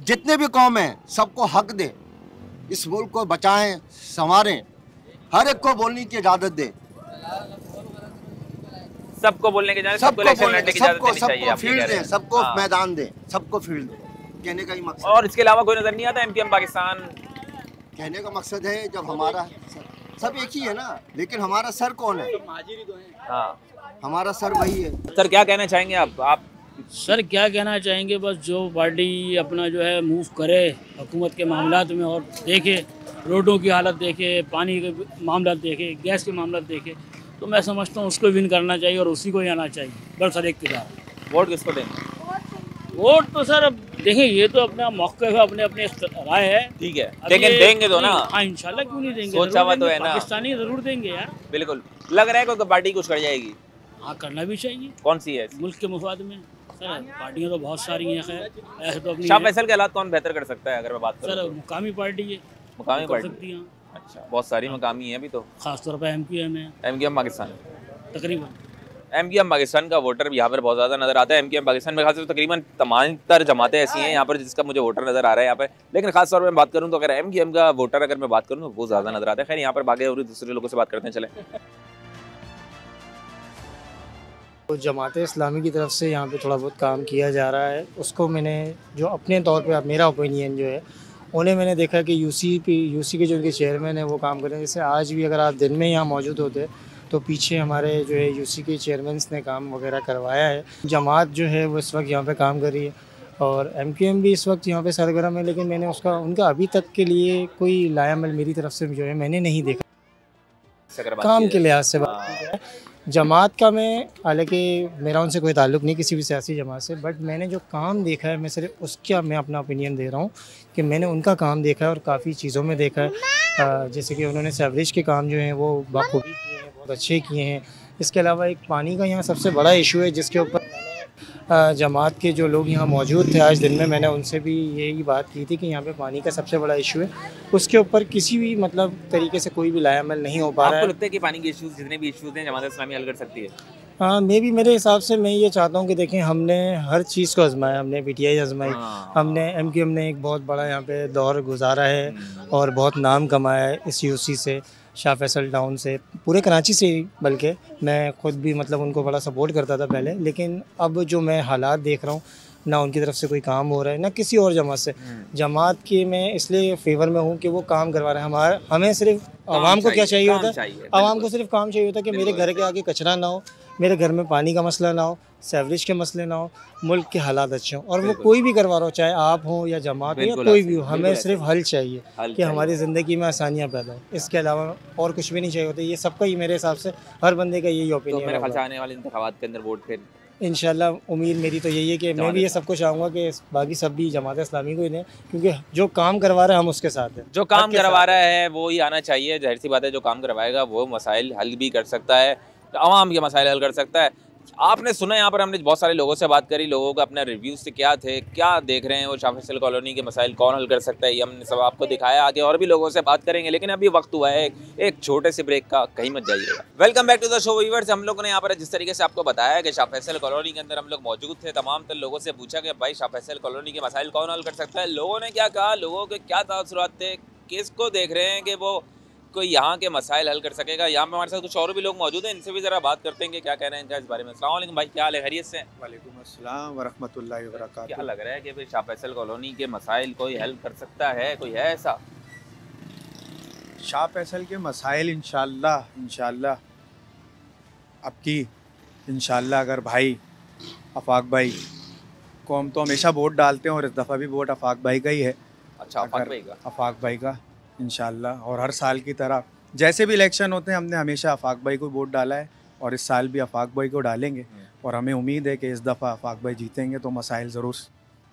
जितने भी कौम हैं सबको हक दे, इस मुल्क को बचाएं, संवारें, हर एक को बोलने की इजाज़त दे, सबको बोलने की इजाज़त, सबको इलेक्शन लड़ने की इजाज़त देनी चाहिए, सबको फील्ड दें, सबको मैदान दें, सबको फील्ड दें, कहने का ही मकसद। और इसके अलावा कोई नजर नहीं आता एमकेएम पाकिस्तान? कहने का मकसद है जब हमारा सब एक ही है ना, लेकिन हमारा सर कौन है? हाँ, हमारा सर वही है। सर क्या कहना चाहेंगे आप? सर क्या कहना चाहेंगे, बस जो पार्टी अपना जो है मूव करे हुकूमत के मामलात में और देखे, रोडों की हालत देखे, पानी के मामला देखे, गैस के मामला देखे, तो मैं समझता हूँ उसको विन करना चाहिए और उसी को ही आना चाहिए बस हर एक के साथ। वोट किसको देंगे? वोट तो सर अब देखें, ये तो अपना मौके है, अपने अपने राय है, ठीक है, लेकिन देंगे तो ना? हाँ इंशाल्लाह, क्यों नहीं देंगे, सोचा हुआ तो है ना, पाकिस्तानी जरूर देंगे यार। बिल्कुल, लग रहा है कोई पार्टी कुछ कर जाएगी? हाँ करना भी चाहिए। कौन सी है? मुल्क के मुफाद में सर पार्टियाँ तो बहुत सारी हैं, खैर ऐसे तो अपनी शाह फैसल के हालात कौन बेहतर कर सकता है? अगर मैं बात करूं सर मुकामी पार्टी है, मुकामी कर सकती पार्टी। हैं। अच्छा, बहुत सारी मकामी है अभी तो, खासतौर पर MQM है, MQM पाकिस्तान तकरीबन MQM पाकिस्तान का वोटर यहाँ पर बहुत ज़्यादा नज़र आता है। MQM पाकिस्तान में खासतौर तकरीबन तमाम तर जमातें ऐसी हैं यहाँ पर जिसका मुझे वोटर नज़र आ रहा है यहाँ पे, लेकिन खास तौर पर मैं बात करूँ तो अगर MQM का वोटर अगर मैं बात करूँ तो वो ज़्यादा नज़र आता है। खैर यहाँ पर बाकी और दूसरे लोगों से बात करते हैं, चले। तो जमात इस्लामी की तरफ से यहाँ पे थोड़ा बहुत काम किया जा रहा है, उसको मैंने जो अपने तौर पे मेरा ओपिनियन जो है, उन्हें मैंने देखा कि यूसी के जो उनके चेयरमैन है वो काम कर रहे हैं। जैसे आज भी अगर आप दिन में यहाँ मौजूद होते तो पीछे हमारे जो है यूसी के चेयरमैन ने काम वगैरह करवाया है। जमात जो है वो इस वक्त यहाँ पे काम कर रही है और MQM भी इस वक्त यहाँ पे सरगर्म है, लेकिन मैंने उनका अभी तक के लिए कोई लायामल मेरी तरफ से जो है मैंने नहीं देखा काम के लिहाज से बात की जाए। जमात का मैं, हालांकि मेरा उनसे कोई ताल्लुक़ नहीं किसी भी सियासी जमात से, बट मैंने जो काम देखा है मैं सिर्फ उसका मैं अपना ओपिनियन दे रहा हूँ कि मैंने उनका काम देखा है और काफ़ी चीज़ों में देखा है। जैसे कि उन्होंने सेवरेज के काम जो हैं वो बखूबी किए हैं, बहुत अच्छे किए हैं। इसके अलावा एक पानी का यहाँ सबसे बड़ा इशू है जिसके ऊपर जमात के जो लोग यहाँ मौजूद थे आज दिन में, मैंने उनसे भी यही बात की थी कि यहाँ पे पानी का सबसे बड़ा इशू है, उसके ऊपर किसी भी मतलब तरीके से कोई भी लायामल नहीं हो पा रहा है। आपको लगता है कि पानी के इश्यूज जितने भी इश्यूज हैं जमात इस्लामी हल कर सकती है? हाँ, मेरे हिसाब से मैं ये चाहता हूँ कि देखें, हमने हर चीज़ को आजमाया, हमने PTI आजमाई, हमने MQM ने एक बहुत बड़ा यहाँ पे दौर गुजारा है और बहुत नाम कमाया है इस यूसी से, शाह फैसल टाउन से, पूरे कराची से, बल्कि मैं ख़ुद भी मतलब उनको बड़ा सपोर्ट करता था पहले, लेकिन अब जो मैं हालात देख रहा हूँ, ना उनकी तरफ से कोई काम हो रहा है ना किसी और जमात से। जमात की मैं इसलिए फेवर में हूँ कि वो काम करवा रहे हैं। हमें सिर्फ आवाम को क्या चाहिए होता है, आवाम को सिर्फ काम चाहिए होता है कि मेरे घर के आगे कचरा ना हो, मेरे घर में पानी का मसला ना हो, सेवरेज के मसले ना हो, मुल्क के हालात अच्छे हों, और वो कोई भी करवा रहा हो, चाहे आप हो या जमात हो या कोई भी हो, हमें सिर्फ हल चाहिए कि हमारी ज़िंदगी में आसानियाँ पैदा हो। इसके अलावा और कुछ भी नहीं चाहिए होता। ये सबका ही मेरे हिसाब से हर बंदे का यही ओपिनियन है। मेरे ख्याल से आने वाले इंतखाबात के अंदर वोट फिर इंशाल्लाह उम्मीद मेरी तो यही है कि मैं भी ये सबको चाहूँगा कि बाकी सब भी जमात इस्लामी को ही दें, क्योंकि जो काम करवा रहा है हम उसके साथ हैं। जो काम करवा रहा है वो ही आना चाहिए, जाहिर सी बात है। जो काम करवाएगा वो मसाइल हल भी कर सकता है, आवाम के मसाइल हल कर सकता है। आपने सुना, यहाँ पर हमने बहुत सारे लोगों से बात करी, लोगों का अपने रिव्यूज़ से क्या थे, क्या देख रहे हैं वो शाह फैसल कॉलोनी के मसाइल कौन हल कर सकता है, ये हमने सब आपको दिखाया। आगे और भी लोगों से बात करेंगे, लेकिन अभी वक्त हुआ है एक छोटे से ब्रेक का, कहीं मत जाइएगा। Welcome back to the show viewers. हम लोगों ने यहाँ पर जिस तरीके से आपको बताया कि शाह फैसल कॉलोनी के अंदर हम लोग मौजूद थे, तमाम तर लोगों से पूछा कि भाई शाह फैसल कॉलोनी के मसाइल कौन हल कर सकता है, लोगों ने क्या कहा, लोगों के क्या तासुरात थे, किसको देख रहे हैं कि वो कोई यहाँ के मसाइल हल कर सकेगा। यहाँ पे हमारे साथ कुछ और भी लोग मौजूद हैं, इनसे भी ज़रा बात करते हैं कि क्या कह रहे हैं इनका इस बारे में। अस्सलाम वालेकुम भाई, क्या हाल है, खैरियत से? वालेकुम अस्सलाम व रहमतुल्लाहि व बरकातहू। क्या लग रहा है कि भाई शाह फैसल कॉलोनी के मसाइल कोई हल कर सकता है, कोई है ऐसा? शाह फैसल के मसाइल इंशाल्लाह अब की इंशाल्लाह अगर भाई आफाक भाई को हम तो हमेशा वोट डालते हैं और इस दफ़ा भी वोट आफाक भाई का ही है। अच्छा, आफाक भाई का इंशाल्लाह, और हर साल की तरह जैसे भी इलेक्शन होते हैं हमने हमेशा आफाक भाई को वोट डाला है और इस साल भी आफाक भाई को डालेंगे, और हमें उम्मीद है कि इस दफ़ा आफाक भाई जीतेंगे तो मसाइल ज़रूर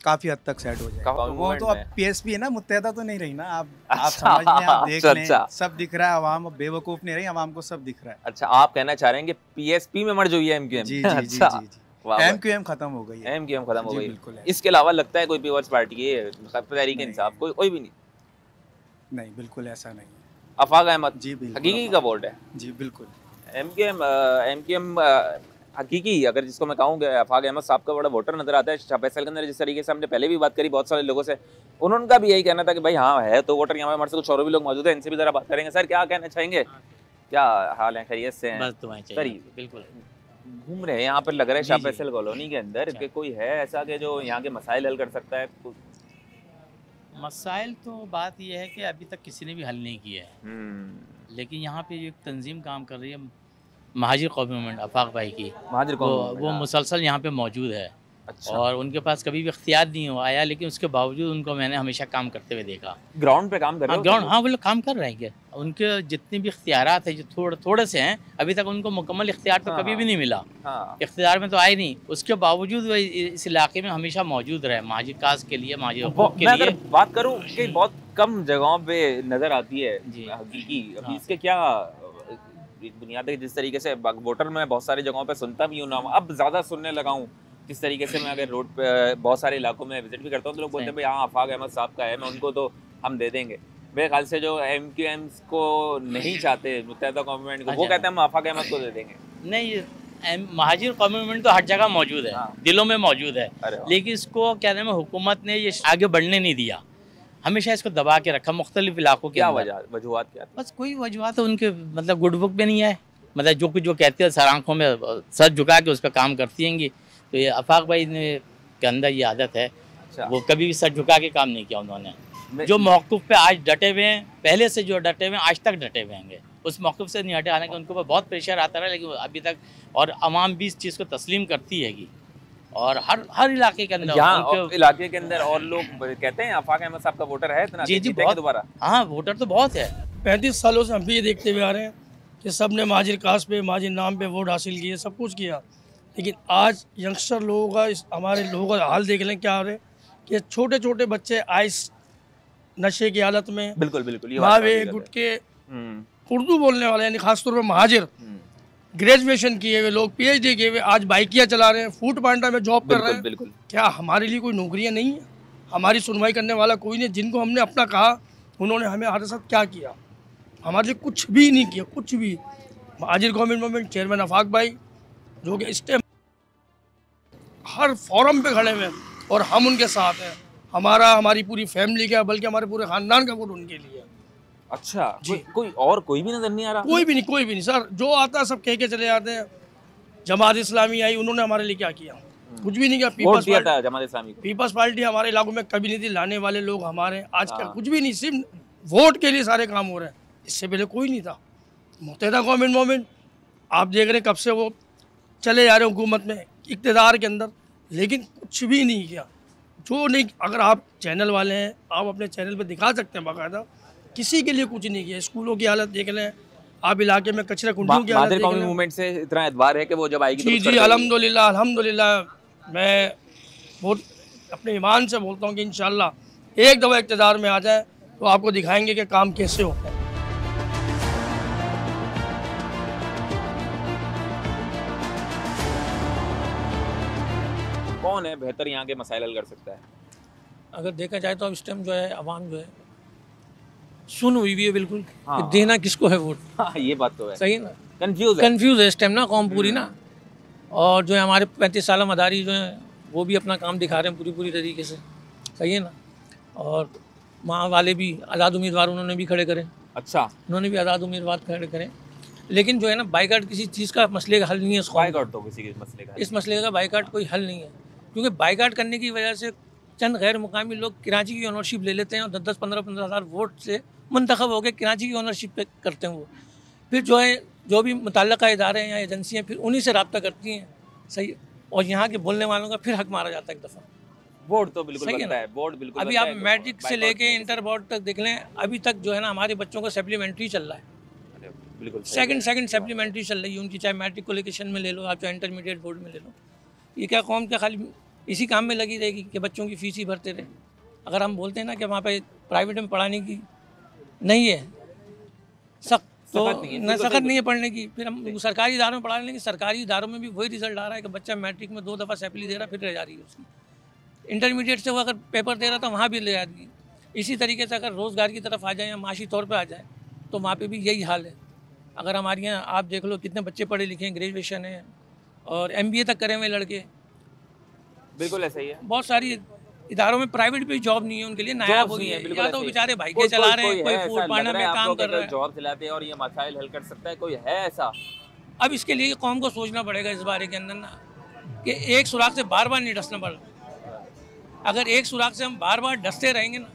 काफ़ी हद तक सेट हो जाएगा। तो वो तो अब PSP है ना, मुत्तहदा तो नहीं रही ना, आप समझ लें, आप देख लें, सब दिख रहा है, आवाम अब बेवकूफ़ नहीं रही, आवाम को सब दिख रहा है। अच्छा, आप कहना चाह रहे हैं कि PSP में मर्ज हुई है MQM? जी जी जी जी, MQM खत्म हो गई है, MQM खत्म हो गई। बिल्कुल। इसके अलावा लगता है कोई पीपल्स पार्टी है, तहरीक इंसाफ, कोई भी नहीं? नहीं, बिल्कुल ऐसा नहीं है। आफाक अहमद जी बिल्कुल हकीकी का वोट है? जी बिल्कुल। MQM हकीकी, अगर जिसको मैं कहूँ कि आफाक अहमद साहब का बड़ा वोटर नज़र आता है शाह फैसल के अंदर। जिस तरीके से हमने पहले भी बात करी बहुत सारे लोगों से, उनका भी यही कहना था कि भाई हाँ है तो वोटर। यहाँ पे हमारे से कुछ और भी लोग मौजूद हैं, इनसे भी ज़रा बात करेंगे। सर, क्या कहना चाहेंगे, क्या हाल है, खैरियत से हैं? बिल्कुल घूम रहे हैं यहाँ पर, लग रहा है शाह फैसल कॉलोनी के अंदर कि कोई है ऐसा कि जो यहाँ के मसाइल हल कर सकता है? मसाइल तो बात यह है कि अभी तक किसी ने भी हल नहीं किया है, लेकिन यहाँ पे एक तंजीम काम कर रही है, महाजिर कौमी मूवमेंट आफाक भाई की, वो मुसलसल यहाँ पे मौजूद है। अच्छा। और उनके पास कभी भी इख्तियार नहीं हो आया, लेकिन उसके बावजूद उनको मैंने हमेशा काम करते हुए देखा। ग्राउंड पे काम कर रहे हैं? ग्राउंड, हाँ, वो लोग काम कर रहे हैं। उनके जितने भी इख्तियारात हैं जो थोड़े से हैं, अभी तक उनको मुकम्मल इख्तियार तो कभी भी नहीं मिला। इख्तियार में तो आए नहीं, उसके बावजूद वो इस इलाके में हमेशा मौजूद रहे, महाजिर कास्ट के लिए, महाजिर हुकूक के लिए। बात करूँ कि बहुत कम जगहों पे नज़र आती है हकीकी, अभी इसके क्या बुनियाद है? जिस तरीके से वोटर में बहुत सारी जगहों पे सुनता भी हूँ ना, अब ज़्यादा सुनने लगा हूँ। जिस तरीके से मैं अगर रोड पे बहुत सारे इलाकों में विजिट भी करता हूँ तो लोग बोलते हैं भाई हाँ आफाक अहमद साहब का है, मैं उनको तो हम दे देंगे। मेरे ख्याल से जो MQM को नहीं चाहते मुत्तहिदा गवर्नमेंट को, वो कहते हैं हम आफाक अहमद को दे देंगे। नहीं, महाजिर कौमी मूवमेंट तो हर जगह मौजूद है, दिलों में मौजूद है, लेकिन इसको क्या नाम है, हुकूमत ने ये आगे बढ़ने नहीं दिया, हमेशा इसको दबा के रखा मुख्तलिफ इलाकों के। क्या वजूहत क्या? बस कोई वजूहत उनके मतलब गुड बुक में नहीं है, मतलब जो कुछ जो कहते हैं सर आंखों में सर झुका के उस पर काम करती हैंगी। तो ये आफाक भाई ने के अंदर ये आदत है, वो कभी भी सर झुका के काम नहीं किया उन्होंने। जो मौक़िफ़ पे आज डटे हुए हैं, पहले से जो डटे हुए हैं आज तक डटे हुए हैं, उस मौक़िफ़ से नहीं हटे। हालांकि उनको बहुत प्रेशर आता रहा, लेकिन अभी तक, और आवाम भी इस चीज़ को तस्लीम करती हैगी। और हर इलाके के अंदर, यहाँ इलाके के अंदर और लोग कहते हैं आफाक अहमद साहब का वोटर है इतना? जी बहुत दोबारा। हाँ, वोटर तो बहुत है। 35 सालों से हम भी ये देखते हुए आ रहे हैं कि सब ने महाजिर कास्ट पे, महाजिर नाम पे वोट हासिल किए, सब कुछ किया, लेकिन आज यंगस्टर लोगों का, हमारे लोगों का हाल देख लें क्या हो रहे हैं कि छोटे छोटे बच्चे आइस नशे की हालत में, बिल्कुल मावे गुटके, उर्दू बोलने वाले यानी खासतौर पर महाजिर, ग्रेजुएशन किए हुए लोग, PhD किए हुए आज बाइकियाँ चला रहे हैं, फूड पांडा में जॉब कर रहे हैं। क्या हमारे लिए कोई नौकरियाँ नहीं है? हमारी सुनवाई करने वाला कोई नहीं। जिनको हमने अपना कहा उन्होंने हमें हमारे साथ क्या किया? हमारे लिए कुछ भी नहीं किया, कुछ भी। महाजिर गवर्नमेंट मूवमेंट चेयरमैन आफाक भाई जो कि इस टाइम हर फोरम पे खड़े हुए हैं और हम उनके साथ हैं। हमारी पूरी फैमिली का, बल्कि हमारे पूरे खानदान का वोट उनके लिए। अच्छा जी। कोई भी नजर नहीं आ रहा? कोई भी नहीं सर, जो आता है सब कह के चले जाते हैं। जमात इस्लामी आई, उन्होंने हमारे लिए क्या किया? कुछ भी नहीं किया। पीपल्स पार्टी हमारे इलाकों में कभी नहीं थी, लाने वाले लोग हमारे आज का कुछ भी नहीं, सिर्फ वोट के लिए सारे काम हो रहे हैं। इससे पहले कोई नहीं था। मुत्तहिदा गवर्नमेंट मूवमेंट आप देख रहे हैं कब से वो चले जा रहे हैं हुकूमत में, इक़्तिदार के अंदर, लेकिन कुछ भी नहीं किया। जो नहीं, अगर आप चैनल वाले हैं, आप अपने चैनल पे दिखा सकते हैं बाकायदा, किसी के लिए कुछ नहीं किया। स्कूलों की हालत देख लें आप, इलाके में कचरा कुंडियों की हालत देख लें। मूवमेंट से इतना एतबार है कि वो जब आएगी जी अल्हम्दुलिल्लाह मैं बहुत अपने ईमान से बोलता हूँ कि इंशाल्लाह एक दफ़ा इक़्तिदार में आ जाए तो आपको दिखाएंगे कि काम कैसे होता है। कौन है बेहतर यहाँ के मसाइल हल कर सकता है? अगर देखा जाए तो अब इस टाइम जो है अवाम जो है सुन हुई भी है बिल्कुल। हाँ। कि देना किसको है वोट। हाँ, ये बात तो है। सही है ना, कंफ्यूज है इस टाइम ना कौम पूरी ना। और जो है हमारे 35 साल मदारी जो है वो भी अपना काम दिखा रहे हैं पूरी तरीके से। सही है ना। और वहाँ वाले भी आज़ाद उम्मीदवार उन्होंने भी खड़े करें। अच्छा, उन्होंने भी आज़ाद उम्मीदवार खड़े करें, लेकिन जो है ना बाइकाट किसी चीज़ का मसले का हल नहीं है। बाइकाट तो किसी मसले का, इस मसले का बाइकाट कोई हल नहीं है, क्योंकि बाइकाट करने की वजह से चंद गैर मुकामी लोग कराची की ओनरशिप ले लेते हैं और 10-10, 15-15 हज़ार वोट से मुंतखब हो के कराची की ओनरशिप पे करते हैं। वो फिर जो है जो भी मुतल्लका इदारे हैं या एजेंसियाँ फिर उन्हीं से रब्ता करती हैं। सही, और यहाँ के बोलने वालों का फिर हक मारा जाता है एक दफ़ा। वोट तो बिल्कुल बनता है, वोट बिल्कुल। अभी आप मैट्रिक से लेके इंटर बोर्ड तक देख लें, अभी तक जो है ना हमारे बच्चों को सप्लीमेंट्री चल रहा है। बिल्कुल सेकंड सप्लीमेंट्री चल रही है उनकी, चाहे मैट्रिकुलेशन में ले लो आप, चाहे इंटरमीडिएट बोर्ड में ले लो। ये क्या कौम क्या खाली इसी काम में लगी रहेगी कि बच्चों की फीस ही भरते रहे? अगर हम बोलते हैं ना कि वहाँ पे प्राइवेट में पढ़ाने की नहीं है सख्त, तो सख्त नहीं है पढ़ने की, फिर हम सरकारी इदारों में पढ़ा लेंगे। सरकारी इदारों में भी वही रिजल्ट आ रहा है कि बच्चा मैट्रिक में 2 दफ़ा सैपली दे रहा फिर रह जा रही है उसकी। इंटरमीडिएट से वो अगर पेपर दे रहा था वहाँ भी ले जाती। इसी तरीके से अगर रोज़गार की तरफ आ जाए या माशी तौर पर आ जाए तो वहाँ पर भी यही हाल है। अगर हमारे यहाँ आप देख लो कितने बच्चे पढ़े लिखे हैं, ग्रेजुएशन है और MBA तक करे हुए लड़के। बिल्कुल ऐसा ही है। बहुत सारी इदारों में प्राइवेट भी जॉब नहीं है उनके लिए, नया वो नहीं है, या तो बेचारे भाई के चला रहे हैं, कोई फूड पांडा में काम कर रहा है, जॉब दिलाते हैं और ये मसाइल हल कर सकता है, कोई है ऐसा? अब इसके लिए कौम को सोचना पड़ेगा इस बारे के अंदर ना कि एक सुराख से बार बार नहीं डसना पड़ा। अगर एक सुराख से हम बार बार डसते रहेंगे ना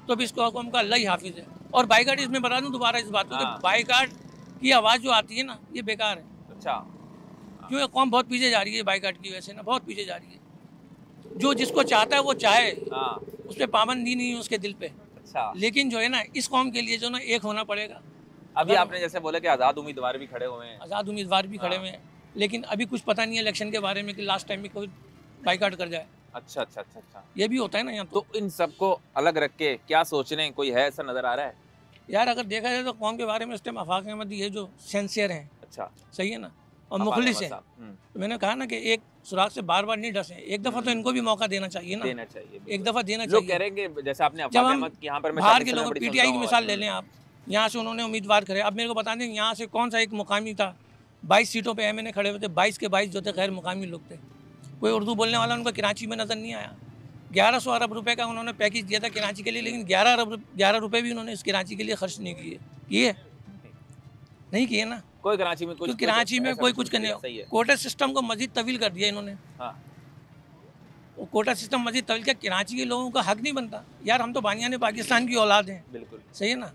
तो भी इसको कौम का अल्लाह ही हाफिज है। और बाइकाट, इसमें बता दूँ दोबारा इस बात को, बाइकाट की आवाज़ जो आती है ना ये बेकार है। अच्छा, क्योंकि कौम बहुत पीछे जा रही है बाइकाट की वजह से ना, बहुत पीछे जा रही है। जो जिसको चाहता है वो चाहे, उस पर पाबंदी नहीं है उसके दिल पे। अच्छा, लेकिन जो है ना इस कौम के लिए जो ना एक होना पड़ेगा। अभी आपने जैसे बोला कि आज़ाद उम्मीदवार भी खड़े हुए हैं, आज़ाद उम्मीदवार भी खड़े हुए हैं, लेकिन अभी कुछ पता नहीं है इलेक्शन के बारे में कि लास्ट टाइम में कोई बाइकाट कर जाए। अच्छा, ये भी होता है ना यहाँ। तो इन सबको अलग रख के क्या सोच रहे हैं, कोई है ऐसा नज़र आ रहा है? यार अगर देखा जाए तो कौम के बारे में इस टाइम आफाक अहमद ये जो सेंसियर हैं, अच्छा सही है ना, और मुखलिस हैं। तो मैंने कहा ना कि एक सुराग से बार बार नहीं डसे, एक दफ़ा तो इनको भी मौका देना चाहिए ना, देना चाहिए, एक दफ़ा देना लोग चाहिए। कह रहे हैं कि जैसे आपने जब हम यहाँ पर बाहर के लोग PTI की मिसाल ले लें आप, यहाँ से उन्होंने उम्मीदवार खड़े, अब मेरे को बता दें यहाँ से कौन सा एक मुकामी था, 22 सीटों पे MNA खड़े हुए थे, 22 के 22 जो थे गैर मुकामी लोग थे। कोई उर्दू बोलने वाला उनको कराची में नज़र नहीं आया। 1100 अरब रुपए का उन्होंने पैकेज दिया था कराची के लिए, लेकिन 11 रुपए भी उन्होंने इस कराची के लिए खर्च नहीं किए नहीं किए ना। कोई कराची में कुछ, तो कराची में कोई कुछ करने, कोटा सिस्टम को मजीद तवील कर दिया इन्होंने। वो कोटा सिस्टम मजीद तवील किया, कराची के लोगों का हक नहीं बनता यार। हम तो बानियाने पाकिस्तान की औलाद हैं, बिल्कुल सही है ना।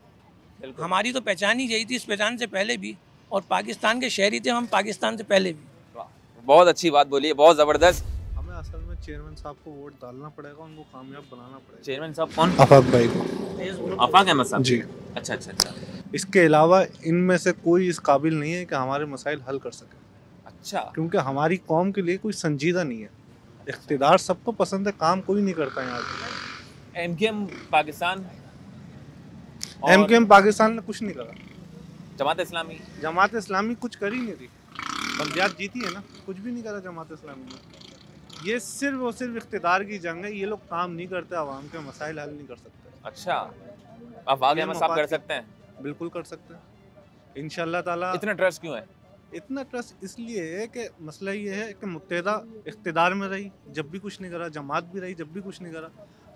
हमारी तो पहचान ही यही थी, इस पहचान से पहले भी, और पाकिस्तान के शहरी थे हम पाकिस्तान से पहले भी। बहुत अच्छी बात बोली है, बहुत ज़बरदस्त। हमें असल में चेयरमैन साहब को वोट डालना पड़ेगा, उनको कामयाब बनाना पड़ेगा। चेयरमैन साहब कौन? आफाक भाई को। आफाक अहमद साहब जी। अच्छा अच्छा अच्छा। इसके अलावा इनमें से कोई इस काबिल नहीं है कि हमारे मसाइल हल कर सके। अच्छा। क्योंकि हमारी कौम के लिए कोई संजीदा नहीं है। इख्तिदार सबको पसंद है, काम कोई नहीं करता यहाँ पे। MKM पाकिस्तान, MKM पाकिस्तान ने कुछ नहीं करा। जमात इस्लामी कुछ कर ही नहीं रही। बल्दियात जीती है ना, कुछ भी नहीं करा जमात इस्लामी ने। ये सिर्फ और सिर्फ इख्तिदार की जंग है। ये लोग काम नहीं करते, आवाम के मसाइल हल नहीं कर सकते। अच्छा, आफाक अहमद साहब कर सकते हैं? बिल्कुल कर सकते हैं इंशाअल्लाह ताला। इतना ट्रस्ट क्यों है? इतना ट्रस्ट इसलिए है कि मसला ये है कि मुत्तहिदा इख्तिदार में रही, जब भी कुछ नहीं करा, जमात भी रही, जब भी कुछ नहीं करा।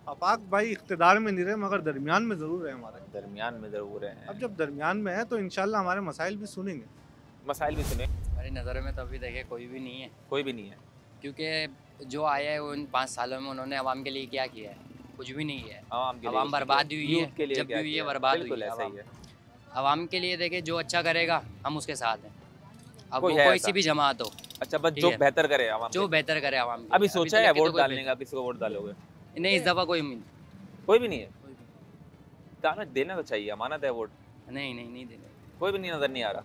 आफाक भाई इख्तिदार में नहीं रहे, मगर दरमियान में ज़रूर है हमारे। दरमियान में ज़रूर है। अब जब दरमियान में है तो इंशाल्लाह हमारे मसाइल भी सुनेंगे। मसाइल भी सुने। हमारी नज़र में तो अभी देखिए कोई भी नहीं है। कोई भी नहीं है, क्योंकि जो आया है उन 5 सालों में उन्होंने आवाम के लिए क्या किया है? कुछ भी नहीं है। आवाम बर्बाद हुई है, जब भी हुई है बर्बाद हुई है। आवाम के लिए देखिए जो अच्छा करेगा हम उसके साथ हैं, अब वो कोई सी भी जमात हो। अच्छा, बस जो बेहतर करे आवाम, जो बेहतर करे आवाम। अभी सोचा है वोट डालने का? किसी को वोट डालोगे? नहीं, इस दफ़ा कोई भी नहीं है। देना तो चाहिए, अमानत है वोट। नहीं देना, कोई भी नहीं, नजर नहीं आ रहा।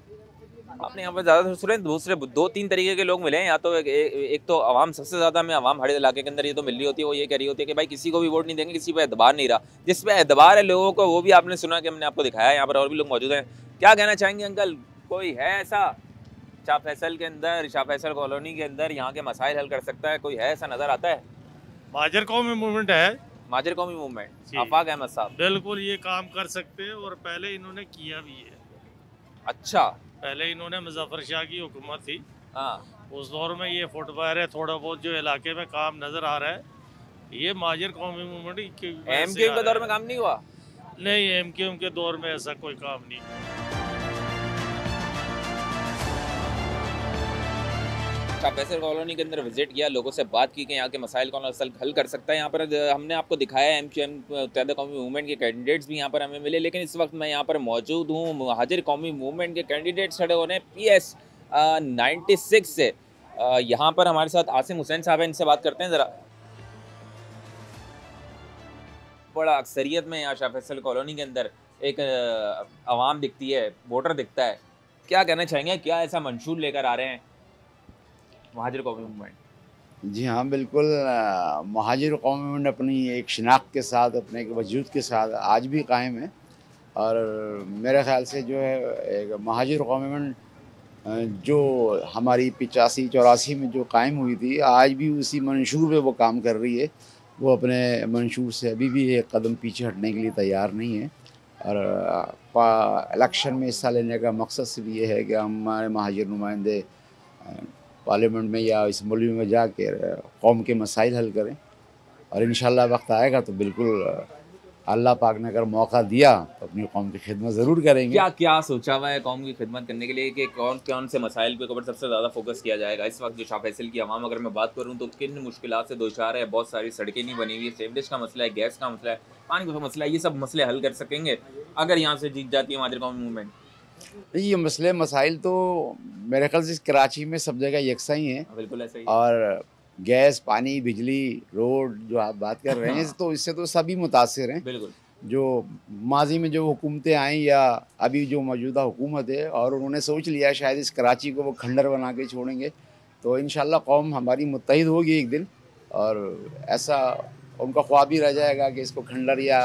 आपने यहाँ पर ज़्यादा सुने, दूसरे 2-3 तरीके के लोग मिले हैं। या तो एक तो आवाम, सबसे ज़्यादा में आवाम हर इलाके के अंदर ये तो मिल रही होती है, वो ये कह रही होती है कि भाई किसी को भी वोट नहीं देंगे, किसी पे एतबार नहीं रहा। जिस पे एतबार है लोगों को, वो भी आपने सुना कि हमने आपको दिखाया। यहाँ पर और भी लोग मौजूद हैं। क्या कहना चाहेंगे अंकल? कोई है ऐसा शाह फैसल के अंदर, शाह फैसल कॉलोनी के अंदर यहाँ के मसाइल हल कर सकता है? कोई है ऐसा, नज़र आता है? महाजर कौमी मूवमेंट है। महाजर कौमी मूवमेंट, आफाक अहमद साहब बिल्कुल ये काम कर सकते हैं, और पहले इन्होंने किया भी है। अच्छा, पहले इन्होंने मुजफ्फर शाह की हुकूमत थी, उस दौर में ये फुटपाथ है, थोड़ा बहुत जो इलाके में काम नजर आ रहा है, ये महाजर कौमी मूवमेंट। MKM के दौर में काम नहीं हुआ? नहीं, MKM के दौर में ऐसा कोई काम नहीं। शाह फैसल कॉलोनी के अंदर विजिट किया, लोगों से बात की कि यहाँ के मसाइल कौन असल हल कर सकता है। यहाँ पर हमने आपको दिखाया MKM मुत्तहिदा कौमी मूवमेंट के कैंडिडेट्स भी यहाँ पर हमें मिले, लेकिन इस वक्त मैं यहाँ पर मौजूद हूँ महाजिर कौमी मूवमेंट के कैंडिडेट्स खड़े हो रहे हैं PS 96 से। यहाँ पर हमारे साथ आसिम हुसैन साहब हैं, इनसे बात करते हैं ज़रा। बड़ा अक्सरियत में यहाँ शाह फैसल कॉलोनी के अंदर एक आवाम दिखती है, वोटर दिखता है। क्या कहना चाहेंगे, क्या ऐसा मंशूर लेकर आ रहे हैं महाजिर कौमी मूवमेंट? जी हाँ, बिल्कुल। महाजिर कौमी मूवमेंट अपनी एक शिनाख्त के साथ, अपने एक वजूद के साथ आज भी कायम है। और मेरे ख़्याल से जो है एक महाजिर कौमी मूवमेंट जो हमारी 85-84 में जो कायम हुई थी, आज भी उसी मंशूर पे वो काम कर रही है। वो अपने मंशूर से अभी भी एक कदम पीछे हटने के लिए तैयार नहीं है। और इलेक्शन में हिस्सा लेने का मकसद सिर्फ ये है कि हमारे महाजिर नुमाइंदे पार्लियामेंट में या इसम्बली में जाकर कौम के मसाइल हल करें। और इंशाल्लाह वक्त आएगा तो बिल्कुल अल्लाह पाक ने अगर मौका दिया तो अपनी कौम की खिदमत ज़रूर करेंगे। क्या सोचा हुआ है कौम की खिदमत करने के लिए कि कौन से मसाइल पे ऊपर सबसे ज़्यादा फोकस किया जाएगा? इस वक्त जो शाह फैसल की आवाम, अगर मैं बात करूँ तो किन मुश्किलात से दो चार है? बहुत सारी सड़कें नहीं बनी हुई है, सीवरेज का मसला है, गैस का मसला है, पानी का मसला है। ये सब मसले हल कर सकेंगे अगर यहाँ से जीत जाती है महाजिर कौमी मूवमेंट? ये मसले मसाइल तो मेरे ख्याल से कराची में सब जगह यकसा ही हैं। बिल्कुल ऐसा ही। और गैस, पानी, बिजली, रोड जो आप बात कर रहे हैं तो इससे तो सभी मुतासिर हैं। बिल्कुल। जो माजी में जो हुकूमतें आई या अभी जो मौजूदा हुकूमत है, और उन्होंने सोच लिया शायद इस कराची को वो खंडर बना के छोड़ेंगे, तो इंशाल्लाह कौम हमारी मुत्तहिद होगी एक दिन। और ऐसा उनका ख्वाब भी रह जाएगा कि इसको खंडर या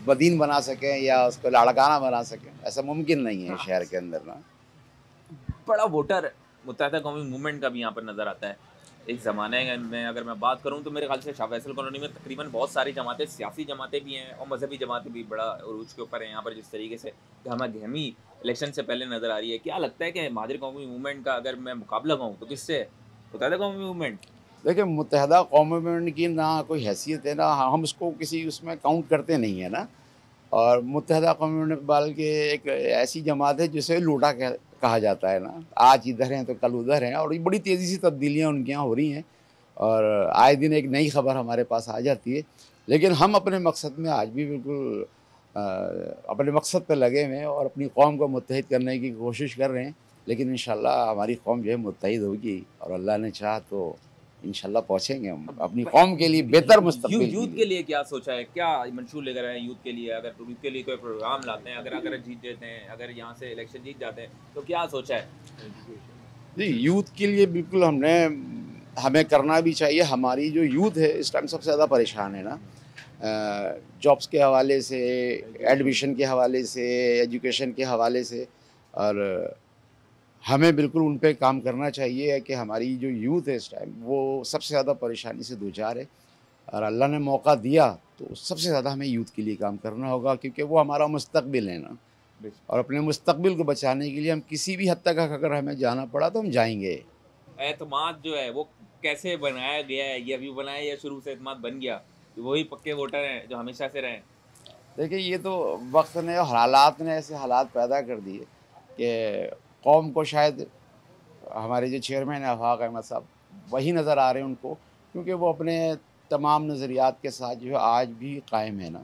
बदीन बना सकें या उसको लाड़काना बना सकें। ऐसा मुमकिन नहीं है शहर के अंदर ना। बड़ा वोटर मुत्तहदा कौमी मूवमेंट का भी यहाँ पर नज़र आता है। एक ज़माने में अगर मैं बात करूँ तो मेरे ख्याल से शाह फैसल कॉलोनी में तकरीबन बहुत सारी जमातें, सियासी जमातें भी हैं और मजहबी जमातें भी बड़ा उरूज के ऊपर हैं यहाँ पर। जिस तरीके से गहमा गहमी इलेक्शन से पहले नज़र आ रही है, क्या लगता है कि महाजिर कौमी मूवमेंट का अगर मैं मुकाबला कहूँ तो किससे है? मुत्तहदा कौमी मूवमेंट? देखिए, मुत्तहदा कौमी मूवमेंट की ना कोई हैसियत है, ना हम उसको किसी उसमें काउंट करते नहीं है ना। और मुत्तहदा कौमी मूवमेंट बल्कि एक ऐसी जमात है जिसे लूटा कहा जाता है ना। आज इधर हैं तो कल उधर हैं, और बड़ी तेज़ी से तब्दीलियाँ उनके यहाँ हो रही हैं और आए दिन एक नई खबर हमारे पास आ जाती है। लेकिन हम अपने मकसद में आज भी बिल्कुल अपने मकसद पर लगे हुए हैं और अपनी कौम को मुत्तहिद करने की कोशिश कर रहे हैं। लेकिन इंशाल्लाह हमारी कौम जो है मुत्तहिद होगी और अल्लाह ने चाहा तो इंशाल्लाह पहुँचेंगे हम अपनी कौम के लिए बेहतर मुस्तक़बिल। यूथ के लिए क्या सोचा है, क्या मंशूर लेकर आए हैं यूथ के लिए? अगर यूथ के लिए कोई प्रोग्राम लाते हैं, अगर जीत जाते हैं, अगर यहाँ से इलेक्शन जीत जाते हैं तो क्या सोचा है? जी, यूथ के लिए बिल्कुल हमें करना भी चाहिए। हमारी जो यूथ है इस टाइम सबसे ज़्यादा परेशान है ना, जॉब्स के हवाले से, एडमिशन के हवाले से, एजुकेशन के हवाले से, और हमें बिल्कुल उन पे काम करना चाहिए कि हमारी जो यूथ है इस टाइम वो सबसे ज़्यादा परेशानी से दूचार है। और अल्लाह ने मौका दिया तो सबसे ज़्यादा हमें यूथ के लिए काम करना होगा, क्योंकि वो हमारा मुस्तकबिल है ना। और अपने मुस्तकबिल को बचाने के लिए हम किसी भी हद तक अगर हमें जाना पड़ा तो हम जाएंगे। एतमाद जो है वो कैसे बनाया गया है? ये अभी बनाया या शुरू से एतमाद बन गया? वही पक्के वोटर हैं जो हमेशा से रहे? देखिए, ये तो वक्त ने और हालात ने ऐसे हालात पैदा कर दिए कि कौम को शायद हमारे जो चेयरमैन है आफाक अहमद साहब वही नज़र आ रहे हैं उनको, क्योंकि वो अपने तमाम नज़रियात के साथ जो है आज भी कायम है ना।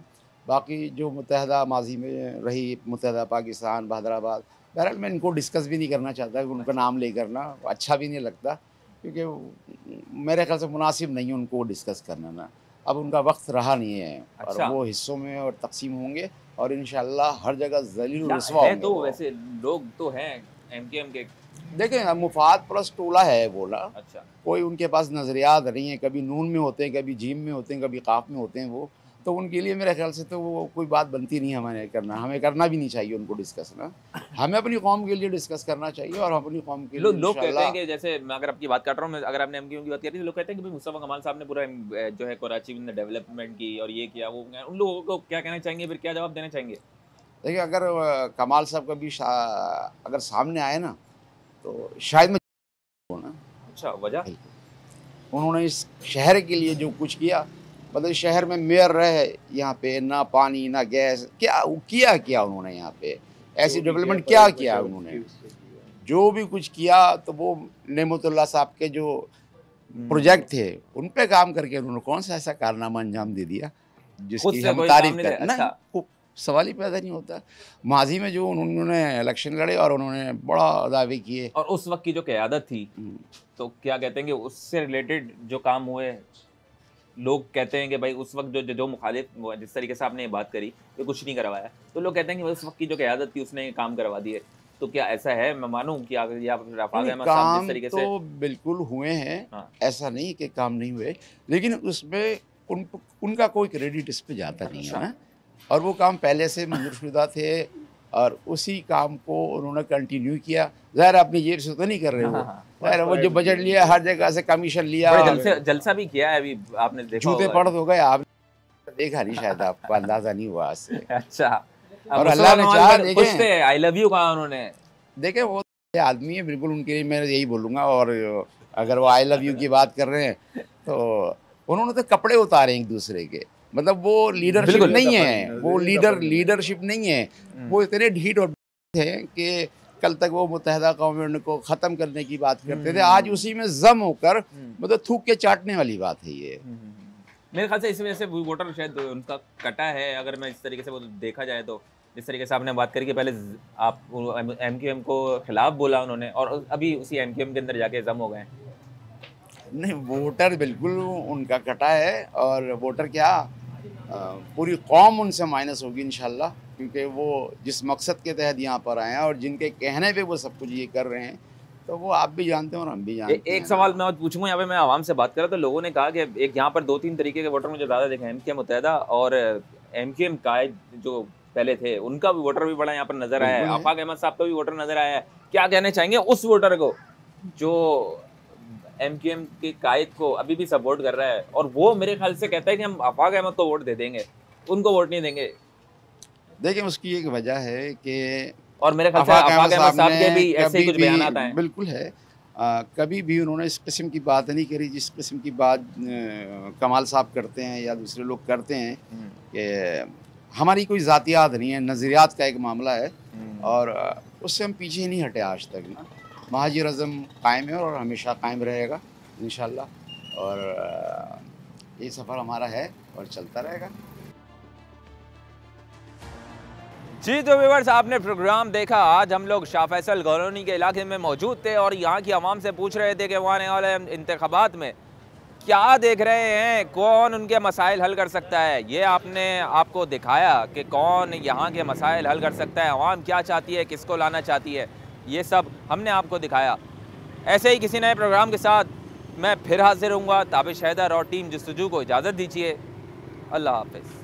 बाकी जो मुत्तहदा माजी में रही, मुत्तहदा पाकिस्तान, बहादराबाद, बहरहाल मैं इनको डिस्कस भी नहीं करना चाहता, उनका नाम लेकर ना अच्छा भी नहीं लगता, क्योंकि मेरे ख्याल से मुनासिब नहीं है उनको डिस्कस करना ना। अब उनका वक्त रहा नहीं है। अच्छा। और वो हिस्सों में और तकसीम होंगे और इंशाल्लाह हर जगह ज़लील रुस्वा होंगे। तो वैसे लोग तो हैं एमकेएम के, देखें मुफाद प्लस टोला है बोला। अच्छा। कोई उनके पास नज़रियात नहीं है, कभी नून में होते हैं, कभी जीम में होते हैं, कभी काफ में होते हैं वो, तो उनके लिए मेरे ख्याल से तो वो कोई बात बनती नहीं है हमें करना। हमें करना भी नहीं चाहिए उनको डिस्कस ना। हमें अपनी कौम के लिए डिस्कस करना चाहिए और अपनी कौम के लिए लोग कहते हैं कि जैसे मैं अगर आपकी बात कर रहा हूँ, अगर आपने एमकेएम की बात करी तो लोग कहते हैं कि भाई मुस्तफ़ा कमाल साहब ने पूरा जो है कराची में डेवलपमेंट की और ये किया वो, उन लोगों को क्या कहना चाहेंगे, फिर क्या जवाब देना चाहेंगे? देखिए, अगर कमाल साहब कभी अगर सामने आए ना तो शायद मैं ना। अच्छा, वजह? उन्होंने इस शहर के लिए जो कुछ किया, मतलब शहर में मेयर रहे, यहाँ पे ना पानी ना गैस, क्या उन्होंने यहाँ पे ऐसी डेवलपमेंट क्या किया उन्होंने? जो भी कुछ किया तो वो नेमतुल्लाह साहब के जो प्रोजेक्ट थे उन पे काम करके उन्होंने कौन सा ऐसा कारनामा अंजाम दे दिया जिसकी हम तारीफ करें? ना, सवाल ही पैदा नहीं होता। माजी में जो उन्होंने इलेक्शन लड़े और उन्होंने बड़ा दावे किए, और उस वक्त की जो क़यादत थी तो क्या कहते हैं कि उससे रिलेटेड जो काम हुए, लोग कहते हैं कि भाई उस वक्त जो मुखालिफ, जिस तरीके से आपने ये बात करी कि कुछ नहीं करवाया, तो लोग कहते हैं कि उस वक्त की जो क़यादत थी उसने काम करवा दिए। तो क्या ऐसा है? मैं मानूँ कि काम तरीके से तो बिल्कुल हुए हैं। हाँ। ऐसा नहीं कि काम नहीं हुए, लेकिन उसमें उनका कोई क्रेडिट इस पर जाता नहीं है ना। और वो काम पहले से मंजूरशुदा थे और उसी काम को उन्होंने कंटिन्यू किया। ज़ाहिर अपनी जेब से तो नहीं कर रहे वो, ज़ाहिर वो जो बजट लिया हर जगह से कमीशन लिया, जलसा भी किया है। अभी आपने देखा, जूते पड़ हो गए, आपने देखा नहीं शायद, आपको अंदाजा नहीं हुआ से। अच्छा, और अल्लाह ने चाहा, देखे आई लव यू कहा उन्होंने, देखे वो आदमी है बिल्कुल, उनके लिए मैं यही बोलूँगा। और अगर वो आई लव यू की बात कर रहे हैं तो उन्होंने तो कपड़े उतारे एक दूसरे के, मतलब वो लीडरशिप नहीं है, वो लीडरशिप नहीं है। वो इतने ढीठ और थे कि कल तक वो मुत्तहदा कौम को ख़त्म करने की बात करते थे, आज उसी में जम होकर मतलब थूक के चाटने वाली बात है ये। मेरे ख्याल से इस वजह से वोटर शायद उनका कटा है, अगर मैं इस तरीके से वो देखा जाए तो। जिस तरीके से आपने बात करी कि पहले आप एमकेएम को खिलाफ बोला उन्होंने और अभी उसी एमकेएम के अंदर जाके जम हो गए। नहीं, वोटर बिल्कुल उनका कटा है और वोटर क्या पूरी कौम उनसे माइनस होगी इंशाल्लाह, क्योंकि वो जिस मकसद के तहत यहाँ पर आए हैं और जिनके कहने पे वो सब कुछ ये कर रहे हैं, तो वो आप भी जानते हैं और हम भी जानते हैं। एक सवाल मैं पूछूंगा, यहाँ पे मैं आवाम से बात कर रहा तो लोगों ने कहा कि एक यहाँ पर 2-3 तरीके के वोटर मुझे ज़्यादा देखे, एमकेएम मुत्तहदा और एमकेएम का जो पहले थे उनका भी वोटर भी बड़ा यहाँ पर नजर आया है, आफाक अहमद साहब का भी वोटर नजर आया है। क्या कहना चाहेंगे उस वोटर को जो MQM के कायद को अभी भी सपोर्ट कर रहा है, और वो मेरे ख्याल से कहता है कि हम आफाक अहमद को वोट दे देंगे, उनको वोट नहीं देंगे। देखिए उसकी एक वजह है कि, और मेरे ख्याल से आफाक अहमद साहब के भी ऐसे कुछ बयान आए। बिल्कुल है, कभी भी उन्होंने इस किस्म की बात नहीं करी जिस किस्म की बात कमाल साहब करते हैं या दूसरे लोग करते हैं कि हमारी कोई ज़ातियात नहीं है, नज़रियात का एक मामला है और उससे हम पीछे नहीं हटे आज तक ना। महाजिर अज़म कायम है और हमेशा कायम रहेगा इंशाल्लाह, और ये सफ़र हमारा है और चलता रहेगा। जी तो व्यूअर्स, आपने प्रोग्राम देखा। आज हम लोग शाह फैसल कॉलोनी के इलाके में मौजूद थे और यहाँ की आवाम से पूछ रहे थे कि वो आने वाले इंतखाबात में क्या देख रहे हैं, कौन उनके मसाइल हल कर सकता है। ये आपको दिखाया कि कौन यहाँ के मसाइल हल कर सकता है, आवाम क्या चाहती है, किसको लाना चाहती है, ये सब हमने आपको दिखाया। ऐसे ही किसी नए प्रोग्राम के साथ मैं फिर हाजिर हूँगा। ताबिश हैदर और टीम जस्तजू को इजाज़त दीजिए। अल्लाह हाफ़िज़।